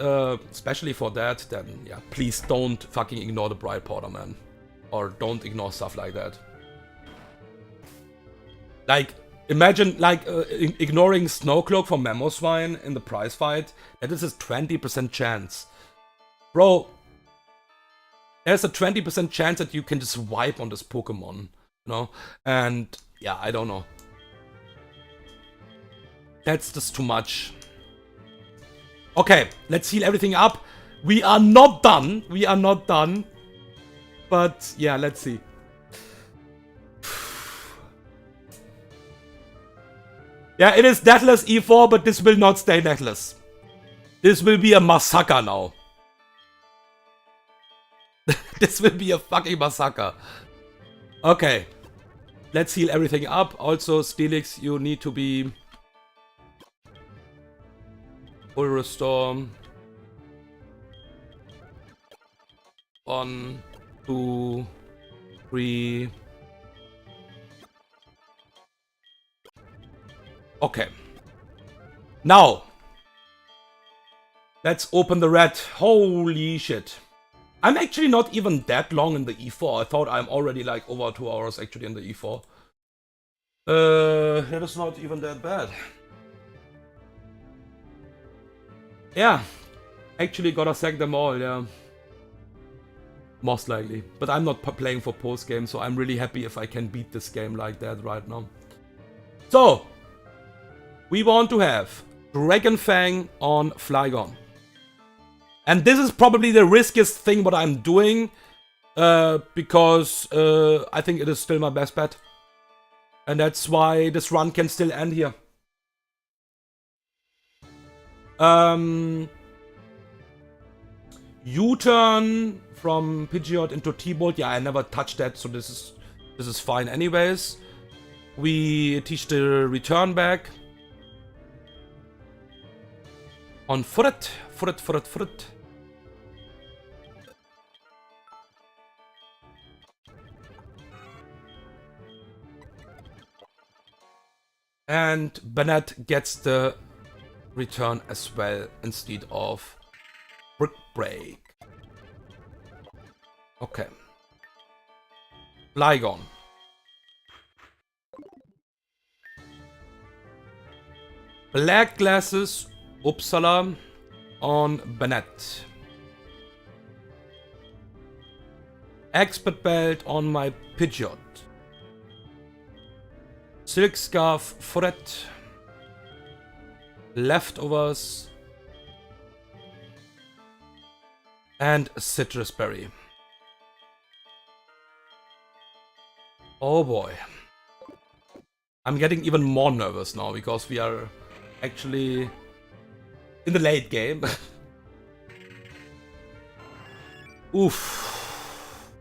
especially for that, then yeah, please don't fucking ignore the Bright Powder, man. Or don't ignore stuff like that. Like, imagine, like, ignoring Snowcloak from Mamoswine in the prize fight. That is a 20% chance. Bro, there's a 20% chance that you can just wipe on this Pokemon, you know? And, yeah, I don't know. That's just too much. Okay, let's heal everything up. We are not done. We are not done. But, yeah, let's see. Yeah, it is Deathless E4, but this will not stay Deathless. This will be a massacre now. This will be a fucking massacre. Okay. Let's heal everything up. Also, Steelix, you need to be... full restore. 1, 2, 3... Okay. Now. Let's open the red. Holy shit. I'm actually not even that long in the E4. I thought I'm already like over 2 hours actually in the E4. That is not even that bad. Yeah. Actually gotta sack them all, yeah. Most likely. But I'm not playing for post game, so I'm really happy if I can beat this game like that right now. So. We want to have Dragon Fang on Flygon. And this is probably the riskiest thing what I'm doing. Because I think it is still my best bet. And that's why this run can still end here. U-turn from Pidgeot into T-Bolt. Yeah, I never touched that, so this is fine anyways. We teach the return back. On Furret. And Bennett gets the return as well instead of Brick Break. Okay. Flygon. Black Glasses, Uppsala on Bennett. Expert Belt on my Pidgeot. Silk Scarf, Forret. Leftovers. And Citrus Berry. Oh boy. I'm getting even more nervous now because we are actually in the late game. Oof.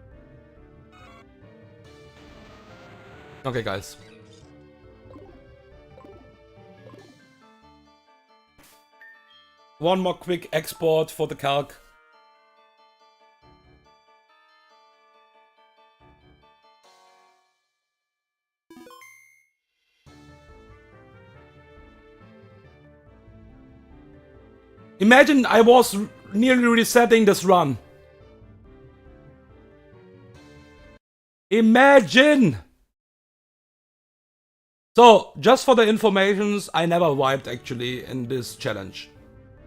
Okay, guys. One more quick export for the calc. Imagine I was nearly resetting this run. Imagine! So, just for the informations, I never wiped actually in this challenge.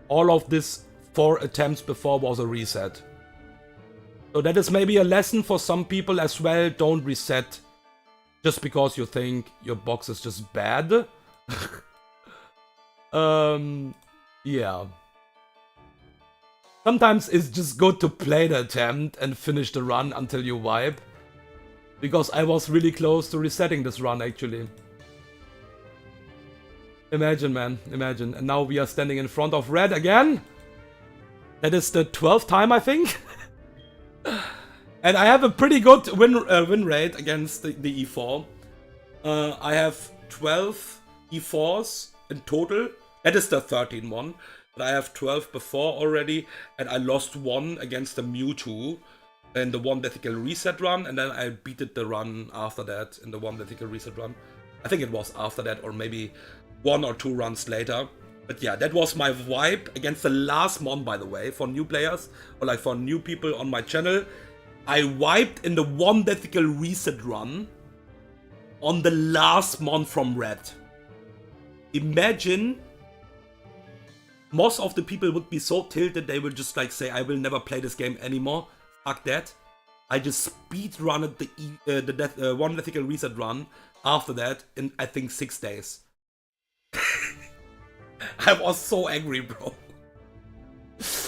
All of this 4 attempts before was a reset. So that is maybe a lesson for some people as well. Don't reset just because you think your box is just bad. Yeah. Sometimes it's just good to play the attempt and finish the run until you wipe. Because I was really close to resetting this run actually. Imagine, man, imagine. And now we are standing in front of red again. That is the 12th time, I think. And I have a pretty good win rate against the E4. I have 12 E4s in total. That is the 13th one. But I have 12 before already. And I lost 1 against the Mewtwo in the 1 vertical reset run. And then I beat the run after that in the 1 vertical reset run. I think it was after that, or maybe 1 or 2 runs later. But yeah, that was my wipe against the last mon, by the way, for new players, or like for new people on my channel. I wiped in the 1 vertical reset run on the last mon from red. Imagine most of the people would be so tilted they would just like say, I will never play this game anymore. Fuck that. I just speed runned the 1 vertical reset run after that in, I think, 6 days. I was so angry, bro.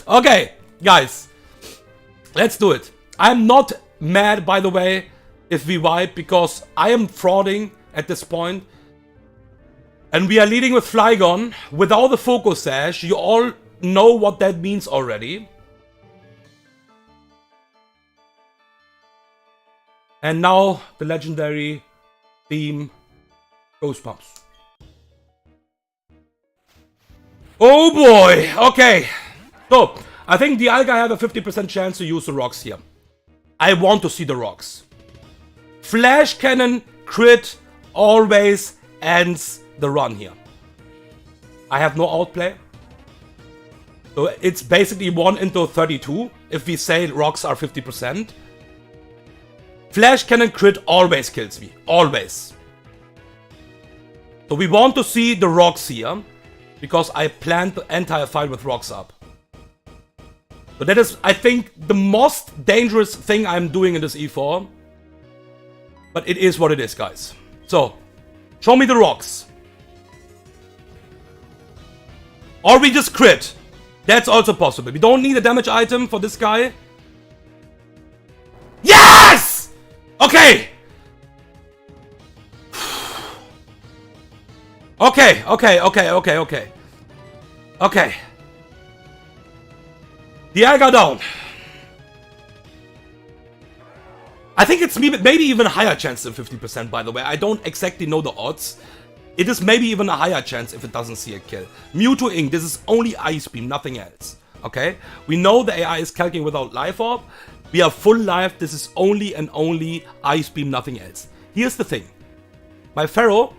Okay, guys. Let's do it. I'm not mad, by the way, if we wipe, because I am frauding at this point. And we are leading with Flygon without the Focus Sash. You all know what that means already. And now the legendary theme Goosebumps. Oh boy, okay. So, I think the Alga have a 50% chance to use the rocks here. I want to see the rocks. Flash Cannon crit always ends the run here. I have no outplay. So it's basically 1 into 32 if we say rocks are 50%. Flash Cannon crit always kills me. Always. So we want to see the rocks here. Because I planned the entire fight with rocks up. So that is, I think, the most dangerous thing I'm doing in this E4. But it is what it is, guys. So, show me the rocks. Or we just crit. That's also possible. We don't need a damage item for this guy. Yes! Okay! Okay. Okay. The Alga down. I think it's maybe even a higher chance than 50%, by the way. I don't exactly know the odds. It is maybe even a higher chance if it doesn't see a kill. Mewtwo Inc. This is only Ice Beam, nothing else. Okay? We know the AI is calculating without Life Orb. We are full life. This is only and only Ice Beam, nothing else. Here's the thing. My Pharaoh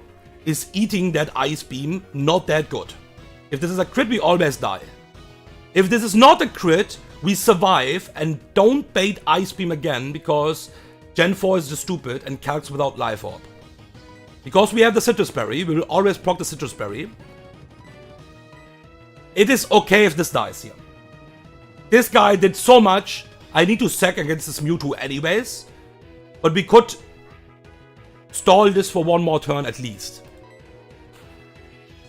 is eating that Ice Beam not that good. If this is a crit, we always die. If this is not a crit, we survive and don't bait Ice Beam again, because Gen 4 is just stupid and calcs without Life Orb. Because we have the Citrus Berry, we will always proc the Citrus Berry. It is okay if this dies here. This guy did so much. I need to sack against this Mewtwo anyways. But we could stall this for one more turn at least.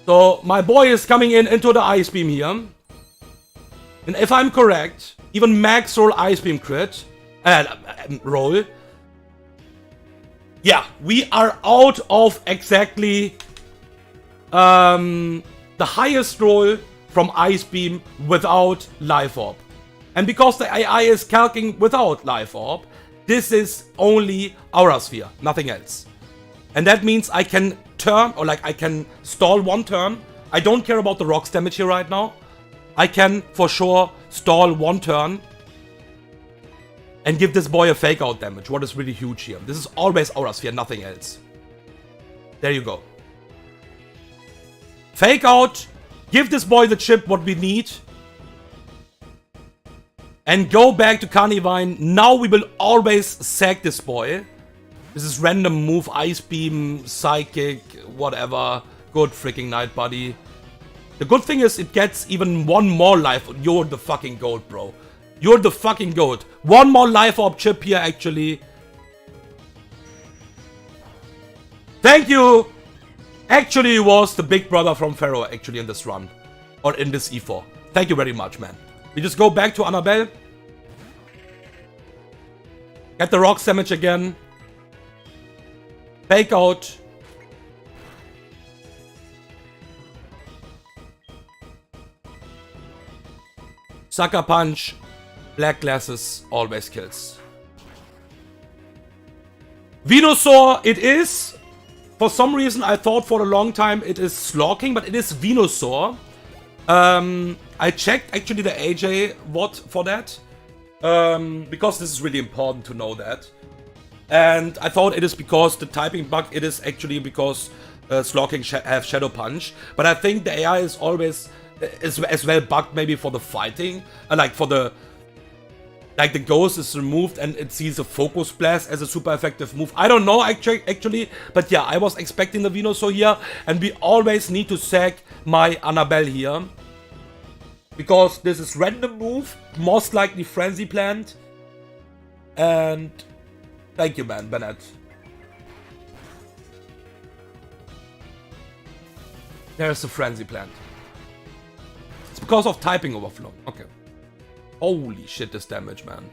So my boy is coming into the Ice Beam here. And if I'm correct, even Max roll Ice Beam crit. Roll. Yeah, we are out of exactly the highest roll from Ice Beam without Life Orb. And because the AI is calcing without Life Orb, this is only Aura Sphere, nothing else. And that means I can turn, or like I can stall one turn. I don't care about the rocks damage here right now. I can for sure stall one turn and give this boy a fake out damage, what is really huge here. This is always Aura Sphere, nothing else. There you go. Fake out, give this boy the chip what we need. And go back to Carnivine. Now we will always sack this boy. This is random move, Ice Beam, Psychic, whatever. Good freaking Night Buddy. The good thing is it gets even one more life. You're the fucking goat, bro. You're the fucking goat. One more Life Orb chip here, actually. Thank you. Actually, he was the big brother from Pharaoh, actually, in this run. Or in this E4. Thank you very much, man. We just go back to Annabelle. Get the rocks damage again. Fake out. Sucker Punch. Black Glasses always kills. Venusaur it is. For some reason I thought for a long time it is Slowking, but it is Venusaur. I checked actually the AJ VOD for that. Because this is really important to know that. And I thought it is because the typing bug, it is actually because Slowking have Shadow Punch. But I think the AI is always as well bugged maybe for the fighting. Like for the... Like the Ghost is removed and it sees a Focus Blast as a super effective move. I don't know actually. But yeah, I was expecting the Venusaur here. And we always need to sack my Annabelle here. Because this is random move, most likely Frenzy Plant. And thank you, man, Bennett. There's the Frenzy Plant. It's because of typing overflow. Okay. Holy shit, this damage, man.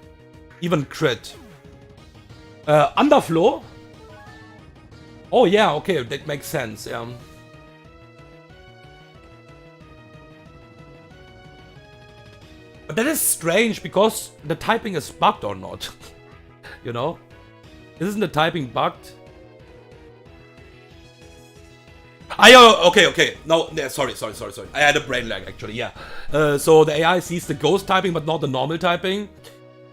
Even crit. Underflow? Oh yeah, okay, that makes sense, yeah. But that is strange, because the typing is bugged or not. You know? Isn't the typing bugged? Okay. No, sorry. I had a brain lag, actually, yeah. So the AI sees the ghost typing, but not the normal typing.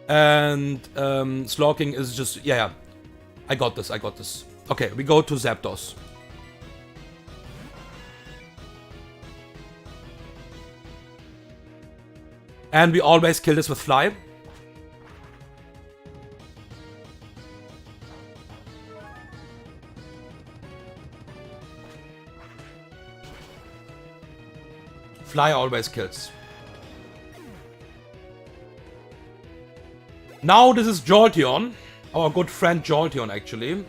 And Slowking is just... Yeah. I got this. Okay, we go to Zapdos. And we always kill this with Fly. Fly always kills. Now this is Jolteon. Our good friend Jolteon, actually.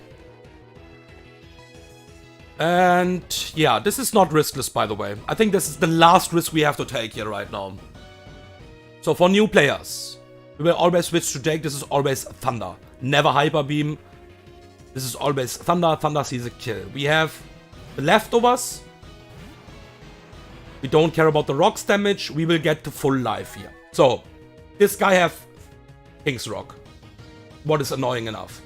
And yeah, this is not riskless, by the way. I think this is the last risk we have to take here right now. So for new players, we will always switch to Jake. This is always Thunder. Never Hyper Beam. This is always Thunder. Thunder sees a kill. We have the leftovers. We don't care about the rocks damage. We will get to full life here. So, this guy have King's Rock. What is annoying enough.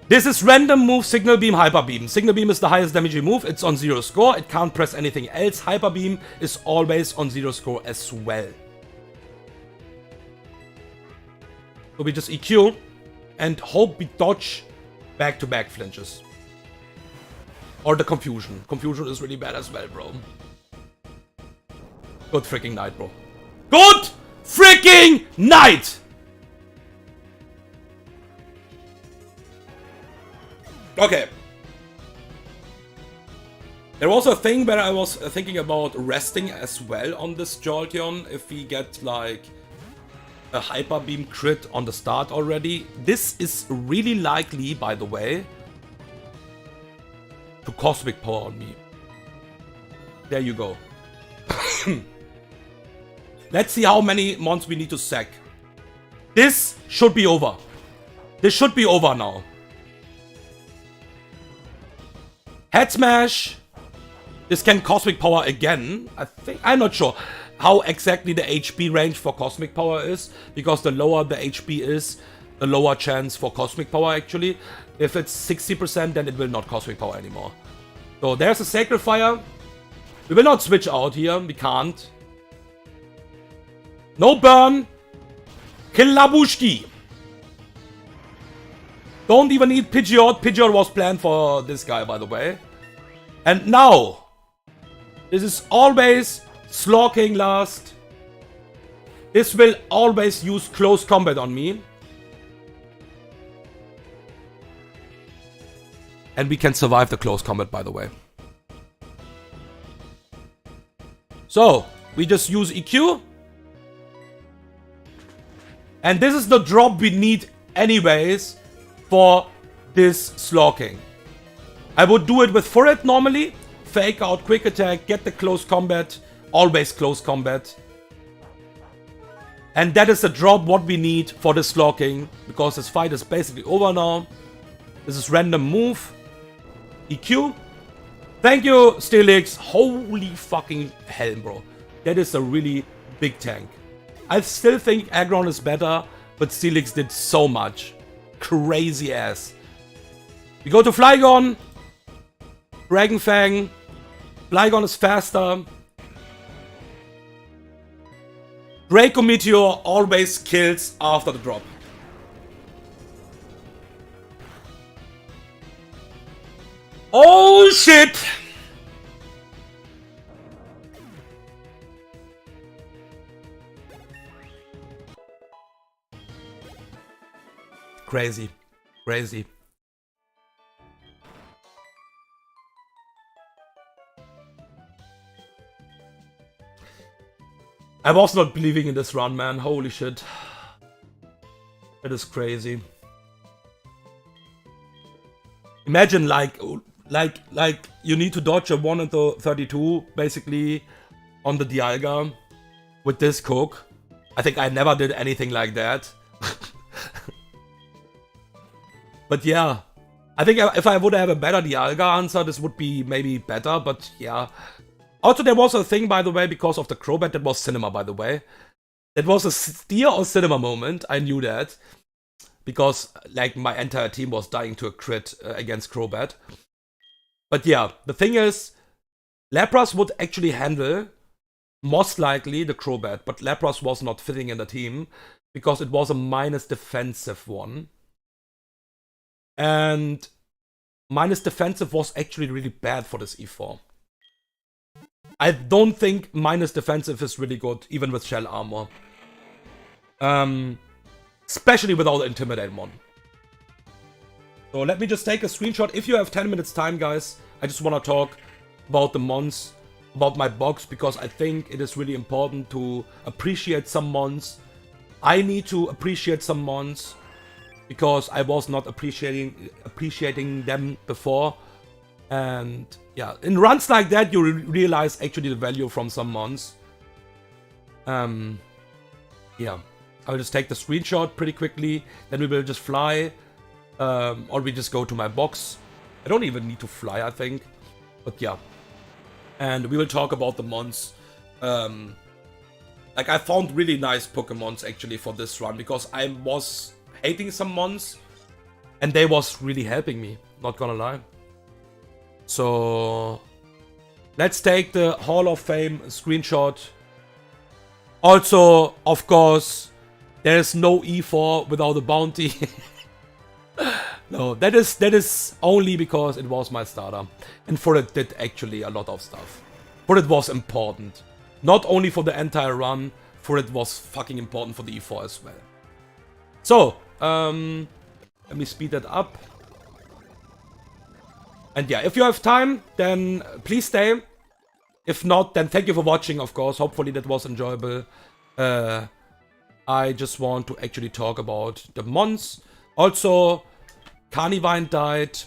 This is random move, Signal Beam, Hyper Beam. Signal Beam is the highest damaging move. It's on 0 score. It can't press anything else. Hyper Beam is always on 0 score as well. So we just EQ and hope we dodge back-to-back flinches. Or the Confusion. Confusion is really bad as well, bro. Good freaking night, bro. Good freaking night! Okay. There was a thing where I was thinking about resting as well on this Jolteon if we get like a Hyper Beam crit on the start already. This is really likely, by the way, to Cosmic Power on me. There you go. Let's see how many mons we need to sack. This should be over. This should be over now. Head Smash. This can Cosmic Power again. I'm not sure how exactly the HP range for Cosmic Power is. Because the lower the HP is, the lower chance for Cosmic Power actually. If it's 60%, then it will not Cosmic Power anymore. So there's a Sacred Fire. We will not switch out here. We can't. No burn. Kill Labushki. Don't even need Pidgeot. Pidgeot was planned for this guy, by the way. And now, this is always Slowking last. This will always use close combat on me. And we can survive the close combat, by the way. So, we just use EQ. And this is the drop we need anyways for this Slowking. I would do it with Forretress normally. Fake out quick attack, get the close combat. Always close combat. And that is the drop what we need for this Slowking. Because this fight is basically over now. This is random move. EQ. Thank you, Steelix. Holy fucking hell, bro. That is a really big tank. I still think Aggron is better, but Steelix did so much. Crazy ass. We go to Flygon. Dragon Fang. Flygon is faster. Draco Meteor always kills after the drop. Oh shit! Crazy. Crazy. I was not believing in this run, man. Holy shit. That is crazy. Imagine like you need to dodge a 1 into 32 basically on the Dialga with this cook. I think I never did anything like that. But yeah, I think if I would have a better Dialga answer, this would be maybe better, but yeah. Also, there was a thing, by the way, because of the Crobat, that was Cinema, by the way. That was a Steer or Cinema moment, I knew that. Because, like, my entire team was dying to a crit against Crobat. But yeah, the thing is, Lapras would actually handle, most likely, the Crobat. But Lapras was not fitting in the team, because it was a minus defensive one. And minus defensive was actually really bad for this E4. I don't think minus defensive is really good, even with Shell Armor. Especially without Intimidate Mon. So let me just take a screenshot. If you have 10 minutes time, guys, I just want to talk about the mons, about my box, because I think it is really important to appreciate some mons. I need to appreciate some mons, because I was not appreciating them before. And yeah, in runs like that, you realize actually the value from some mons. Yeah, I'll just take the screenshot pretty quickly. Then we will just fly, or we just go to my box. I don't even need to fly, I think. But yeah, and we will talk about the mons. Like I found really nice Pokemons actually for this run, because I was hating some mons, and they was really helping me. Not gonna lie. So let's take the Hall of Fame screenshot. Also, of course, there is no E4 without a bounty. No, that is only because it was my starter. And Forretress did actually a lot of stuff. Forretress was important. Not only for the entire run, Forretress was fucking important for the E4 as well. So, let me speed that up. And yeah, if you have time, then please stay. If not, then thank you for watching, of course. Hopefully that was enjoyable. I just want to actually talk about the mons. Also, Carnivine died.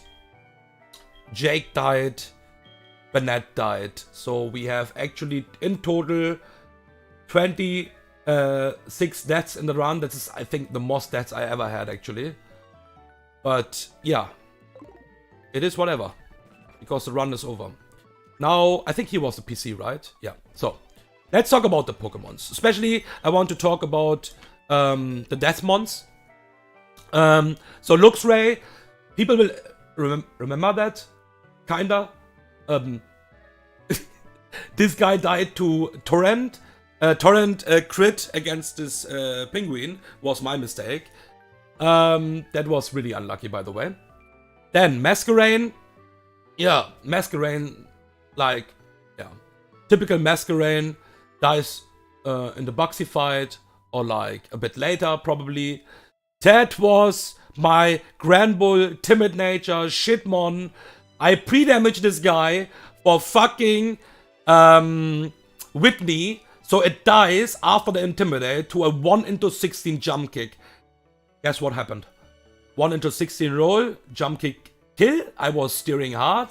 Jake died. Bennett died. So we have actually in total 26 deaths in the run. That is, I think, the most deaths I ever had, actually. But yeah, it is whatever, because the run is over. Now, I think he was the PC, right? Yeah. So, let's talk about the Pokemons. Especially, I want to talk about the Deathmons. So, Luxray, people will remember that, kinda. This guy died to Torrent. Torrent crit against this penguin was my mistake. That was really unlucky, by the way. Then Masquerain. Yeah, Masquerain, like, yeah, typical Masquerain dies in the Buxy fight, or like a bit later, probably. That was my Granbull, Timid Nature, Shitmon. I pre-damaged this guy for fucking Whitney, so it dies after the Intimidate to a 1/16 jump kick. Guess what happened? 1/16 roll, jump kick kill. I was steering hard.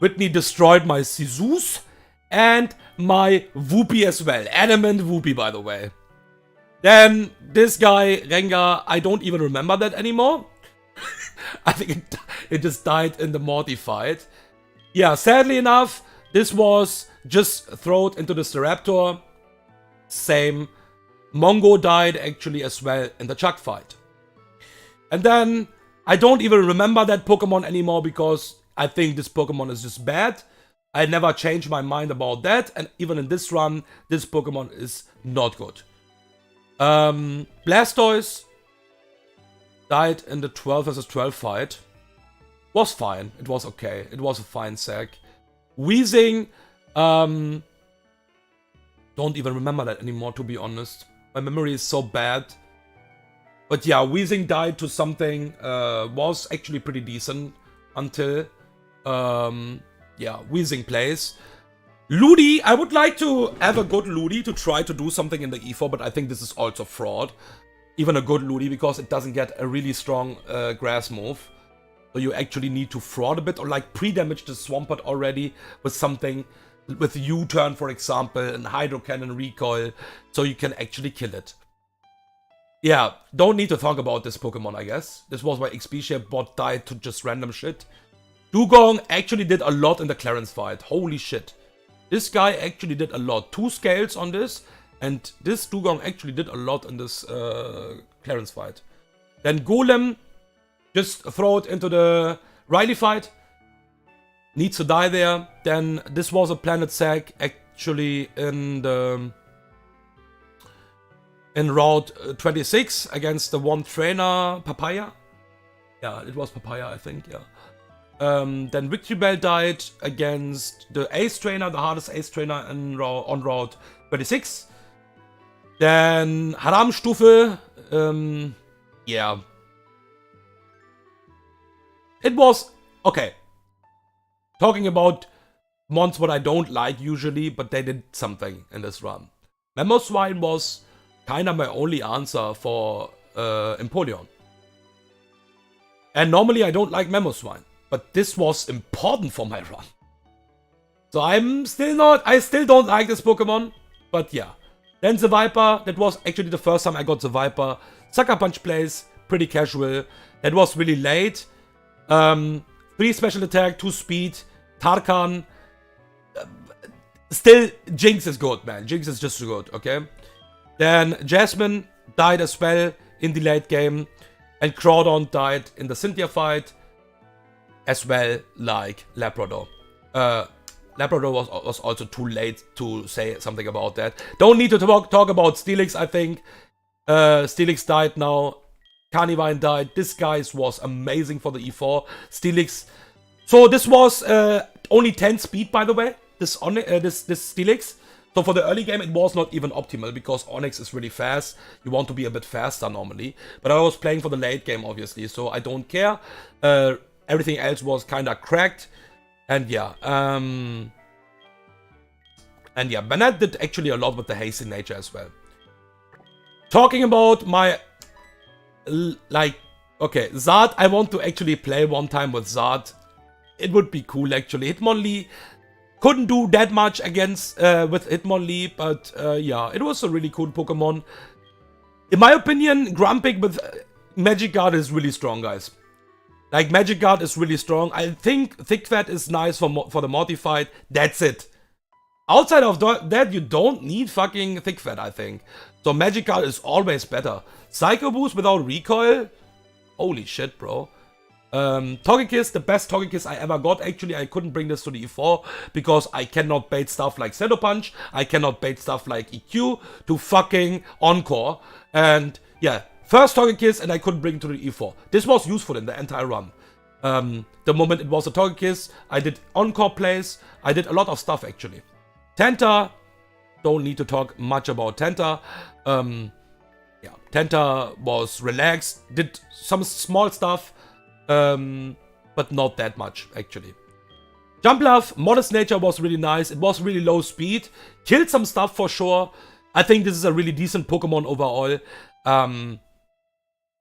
Whitney destroyed my Sisus and my Whoopi as well. Adamant Whoopi, by the way. Then this guy, Rengar, I don't even remember that anymore. I think it just died in the Morty fight. Yeah, sadly enough, this was just thrown into the Staraptor. Same. Mongo died actually as well in the Chuck fight. And then I don't even remember that Pokemon anymore because I think this Pokemon is just bad. I never changed my mind about that, and even in this run, this Pokemon is not good. Blastoise died in the 12 vs 12 fight. Was fine. It was okay. It was a fine sack. Weezing, don't even remember that anymore, to be honest. My memory is so bad. But yeah, Weezing died to something, was actually pretty decent until, yeah, Weezing plays. Ludi, I would like to have a good Ludi to try to do something in the E4, but I think this is also fraud. Even a good Ludi, because it doesn't get a really strong grass move. So you actually need to fraud a bit, or like pre-damage the Swampert already with something, with U-turn for example, and Hydro Cannon recoil, so you can actually kill it. Yeah, don't need to talk about this Pokemon, I guess. This was my XP share bot died to just random shit. Dugong actually did a lot in the Clarence fight. Holy shit. This guy actually did a lot. 2 scales on this, and this Dugong actually did a lot in this Clarence fight. Then Golem, just throw it into the Riley fight. Needs to die there. Then this was a Planet Sack actually in the... in Route 26 against the one trainer, Papaya. Yeah, it was Papaya, I think, yeah. Then Victory Bell died against the Ace Trainer, the hardest Ace Trainer on Route 26. Then Haram Stufe, yeah. It was, okay. Talking about mons what I don't like usually, but they did something in this run. Mamoswine was kinda my only answer for Empoleon. And normally I don't like Mamoswine, but this was important for my run. So I still don't like this Pokemon, but yeah. Then the Viper, that was actually the first time I got the Viper. Sucker Punch plays, pretty casual. That was really late. 3 special attack, 2 speed, Tarkan. Still, Jinx is good, man. Jinx is just good, okay? Then Jasmine died as well in the late game. And Crawdon died in the Cynthia fight. As well, like Labrador. Labrador was also too late to say something about that. Don't need to talk about Steelix, I think. Steelix died now. Carnivine died. This guy was amazing for the E4. Steelix. So this was only 10 speed, by the way. This Steelix. So for the early game, it was not even optimal because Onix is really fast. You want to be a bit faster normally. But I was playing for the late game, obviously, so I don't care. Everything else was kind of cracked. And yeah, Banette did actually a lot with the hasty nature as well. Talking about my, like, okay, Zard, I want to actually play one time with Zard. It would be cool actually. Hitmonlee couldn't do that much against, with Hitmonlee, but yeah, it was a really cool Pokemon. In my opinion, Grumpig with Magic Guard is really strong, guys. Like, Magic Guard is really strong. I think Thick Fat is nice for the Mortified. That's it. Outside of that, you don't need fucking Thick Fat, I think. So Magic Guard is always better. Psycho Boost without recoil? Holy shit, bro. Togekiss, the best Togekiss I ever got. Actually, I couldn't bring this to the E4 because I cannot bait stuff like Shadow Punch. I cannot bait stuff like EQ to fucking Encore. And yeah, first Togekiss and I couldn't bring it to the E4. This was useful in the entire run. The moment it was a Togekiss, I did Encore plays. I did a lot of stuff actually. Tenta, don't need to talk much about Tenta. Yeah, Tenta was relaxed, did some small stuff, but not that much actually. Jumpluff, Modest Nature was really nice. It was really low speed, killed some stuff for sure. I think this is a really decent Pokemon overall.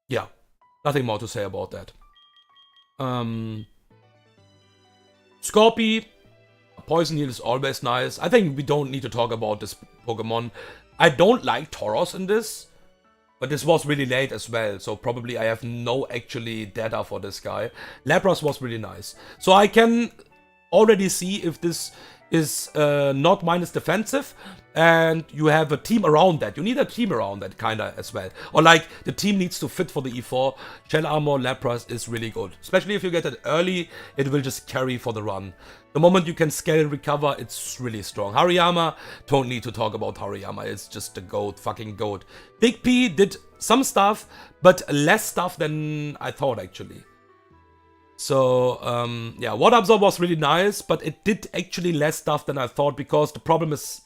Yeah, nothing more to say about that. Scorpy, Poison Heal is always nice. I think we don't need to talk about this Pokemon. I don't like Tauros in this, but this was really late as well, so probably I have no actually data for this guy. Lapras was really nice. So I can already see if this is not minus defensive, and you have a team around that. You need a team around that kinda as well. Or like, the team needs to fit for the E4. Shell Armor Lapras is really good. Especially if you get it early, it will just carry for the run. The moment you can scale and recover, it's really strong. Hariyama, don't need to talk about Hariyama. It's just a goat, fucking goat. Big P did some stuff, but less stuff than I thought actually. So, yeah, Water Absorb was really nice, but it did actually less stuff than I thought because the problem is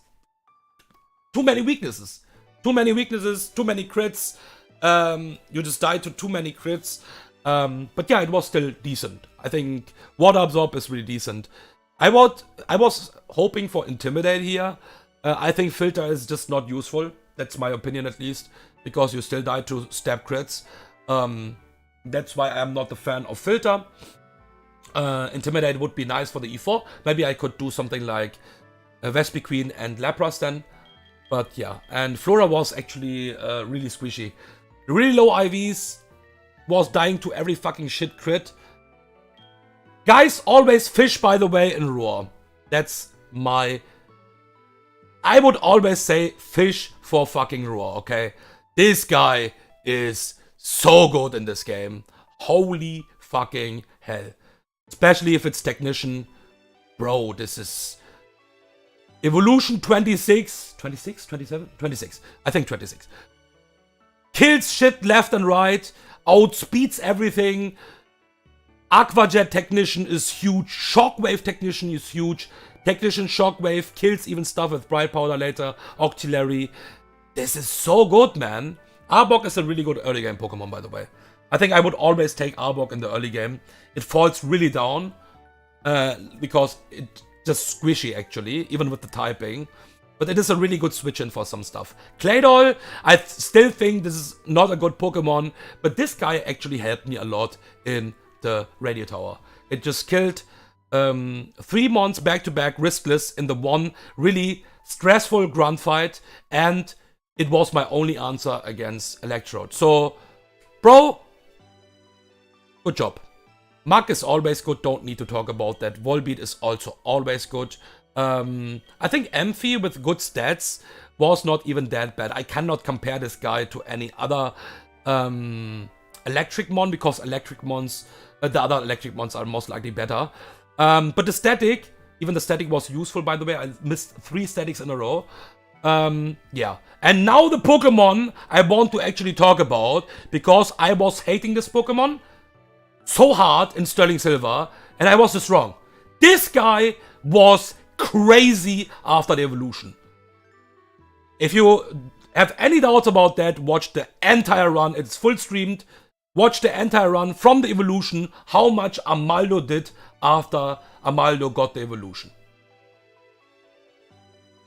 too many weaknesses. Too many weaknesses, too many crits. You just died to too many crits. But yeah, it was still decent. I think Water Absorb is really decent. I was hoping for Intimidate here. I think Filter is just not useful. That's my opinion at least. Because you still die to stab crits. That's why I'm not a fan of Filter. Intimidate would be nice for the E4. Maybe I could do something like Vespiquen and Lapras then. But yeah, and Flora was actually really squishy. Really low IVs, was dying to every fucking shit crit. Guys, always fish, by the way, in Roar. That's my... I would always say fish for fucking Roar, okay? This guy is so good in this game. Holy fucking hell. Especially if it's Technician. Bro, this is... Evolution 26. 26? 27? 26. I think 26. Kills shit left and right. Outspeeds everything. Aqua Jet Technician is huge. Shockwave Technician is huge. Technician Shockwave kills even stuff with Bright Powder later. Octillery. This is so good, man. Arbok is a really good early game Pokemon, by the way. I think I would always take Arbok in the early game. It falls really down. Because it's just squishy, actually. Even with the typing. But it is a really good switch-in for some stuff. Claydol, I still think this is not a good Pokemon. But this guy actually helped me a lot in the Radio Tower. It just killed 3 months back-to-back riskless in the one really stressful grunt fight. And it was my only answer against Electrode. So, bro, good job. Mug is always good, don't need to talk about that. Volbeat is also always good. I think Amphi with good stats was not even that bad. I cannot compare this guy to any other Electric Mon, because Electric Mons, the other Electric Mons are most likely better. But the static, even the static was useful, by the way. I missed 3 statics in a row. Yeah. And now the Pokemon I want to actually talk about, because I was hating this Pokemon so hard in Sterling Silver, and I was just wrong. This guy was crazy after the evolution. If you have any doubts about that, watch the entire run. It's full streamed. watch the entire run from the evolution, how much Amaldo did after Amaldo got the evolution.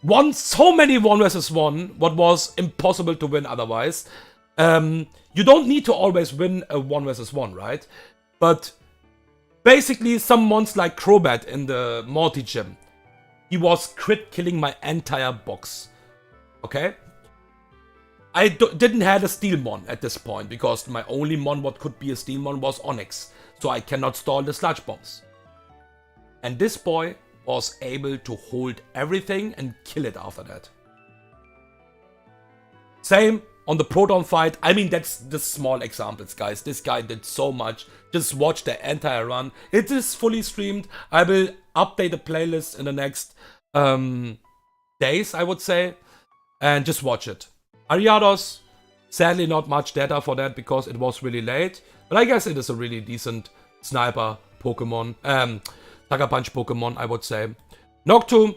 Won so many 1 versus 1, what was impossible to win otherwise. You don't need to always win a 1 versus 1, right? But basically, some mons like Crobat in the Morty Gym, he was crit killing my entire box. Okay? I didn't have a Steel Mon at this point, because my only Mon what could be a Steel Mon was Onyx. So I cannot stall the Sludge Bombs. And this boy was able to hold everything and kill it after that. Same on the Proton fight. I mean, that's the small examples, guys. This guy did so much. Just watch the entire run. It is fully streamed. I will update the playlist in the next days, I would say. And just watch it. Gyarados, sadly not much data for that because it was really late. But I guess it is a really decent sniper Pokemon. Sucker Punch Pokemon, I would say. Noctu,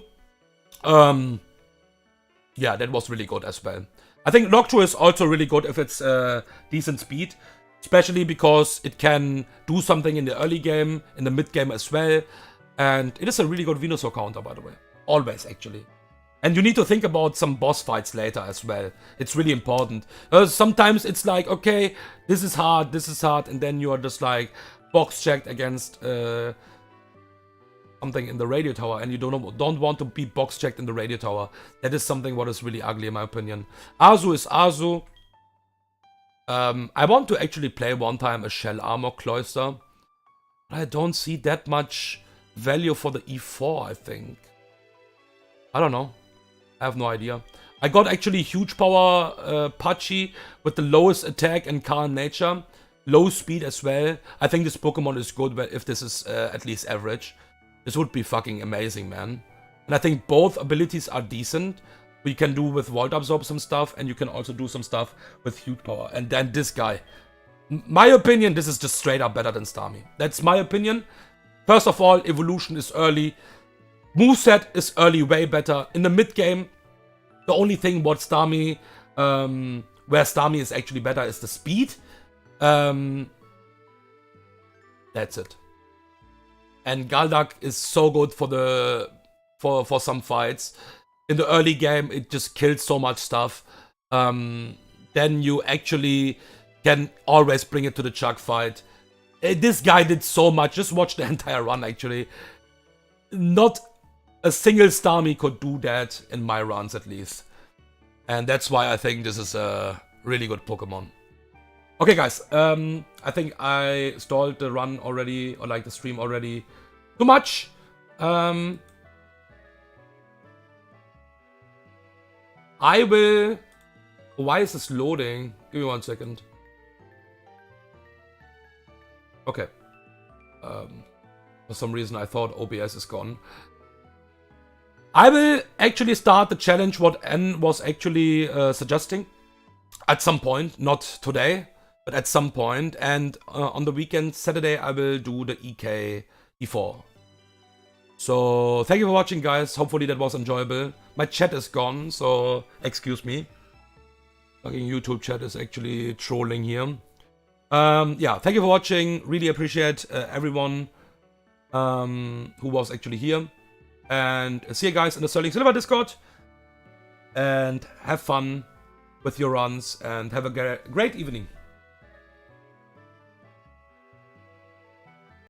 yeah, that was really good as well. I think Noctu is also really good if it's decent speed. Especially because it can do something in the early game, in the mid game as well. And it is a really good Venusaur counter, by the way. Always, actually. And you need to think about some boss fights later as well. It's really important. Sometimes it's like, okay, this is hard, and then you are just like box checked against something in the radio tower, and you don't want to be box checked in the radio tower. That is something what is really ugly in my opinion. Azu is Azu. I want to actually play one time a Shell Armor Cloister. But I don't see that much value for the E4, I think. I don't know. I have no idea. I got actually huge power Pachi with the lowest attack and calm nature. Low speed as well. I think this Pokemon is good if this is at least average. This would be fucking amazing, man. And I think both abilities are decent. You can do with Volt Absorb some stuff, and you can also do some stuff with huge power. And then this guy. My opinion, this is just straight up better than Starmie. That's my opinion. First of all, evolution is early. Moveset is early way better. In the mid game, the only thing what Starmie, where Starmie is actually better is the speed. That's it. And Golduck is so good for the for some fights. In the early game, it just kills so much stuff. Then you actually can always bring it to the Chug fight. This guy did so much. Just watch the entire run, actually. Not a single Starmie could do that in my runs, at least. And that's why I think this is a really good Pokemon. Okay, guys. I think I stalled the run already, or like the stream already too much. I will... Why is this loading? Give me 1 second. Okay. For some reason I thought OBS is gone. I will actually start the challenge what N was actually suggesting. At some point. Not today, but at some point. And on the weekend, Saturday, I will do the EK E4. So, thank you for watching, guys. Hopefully that was enjoyable. My chat is gone, so excuse me. Fucking YouTube chat is actually trolling here. Yeah, thank you for watching. Really appreciate everyone who was actually here. And see you guys in the Sterling Silver Discord. And have fun with your runs. And have a great evening.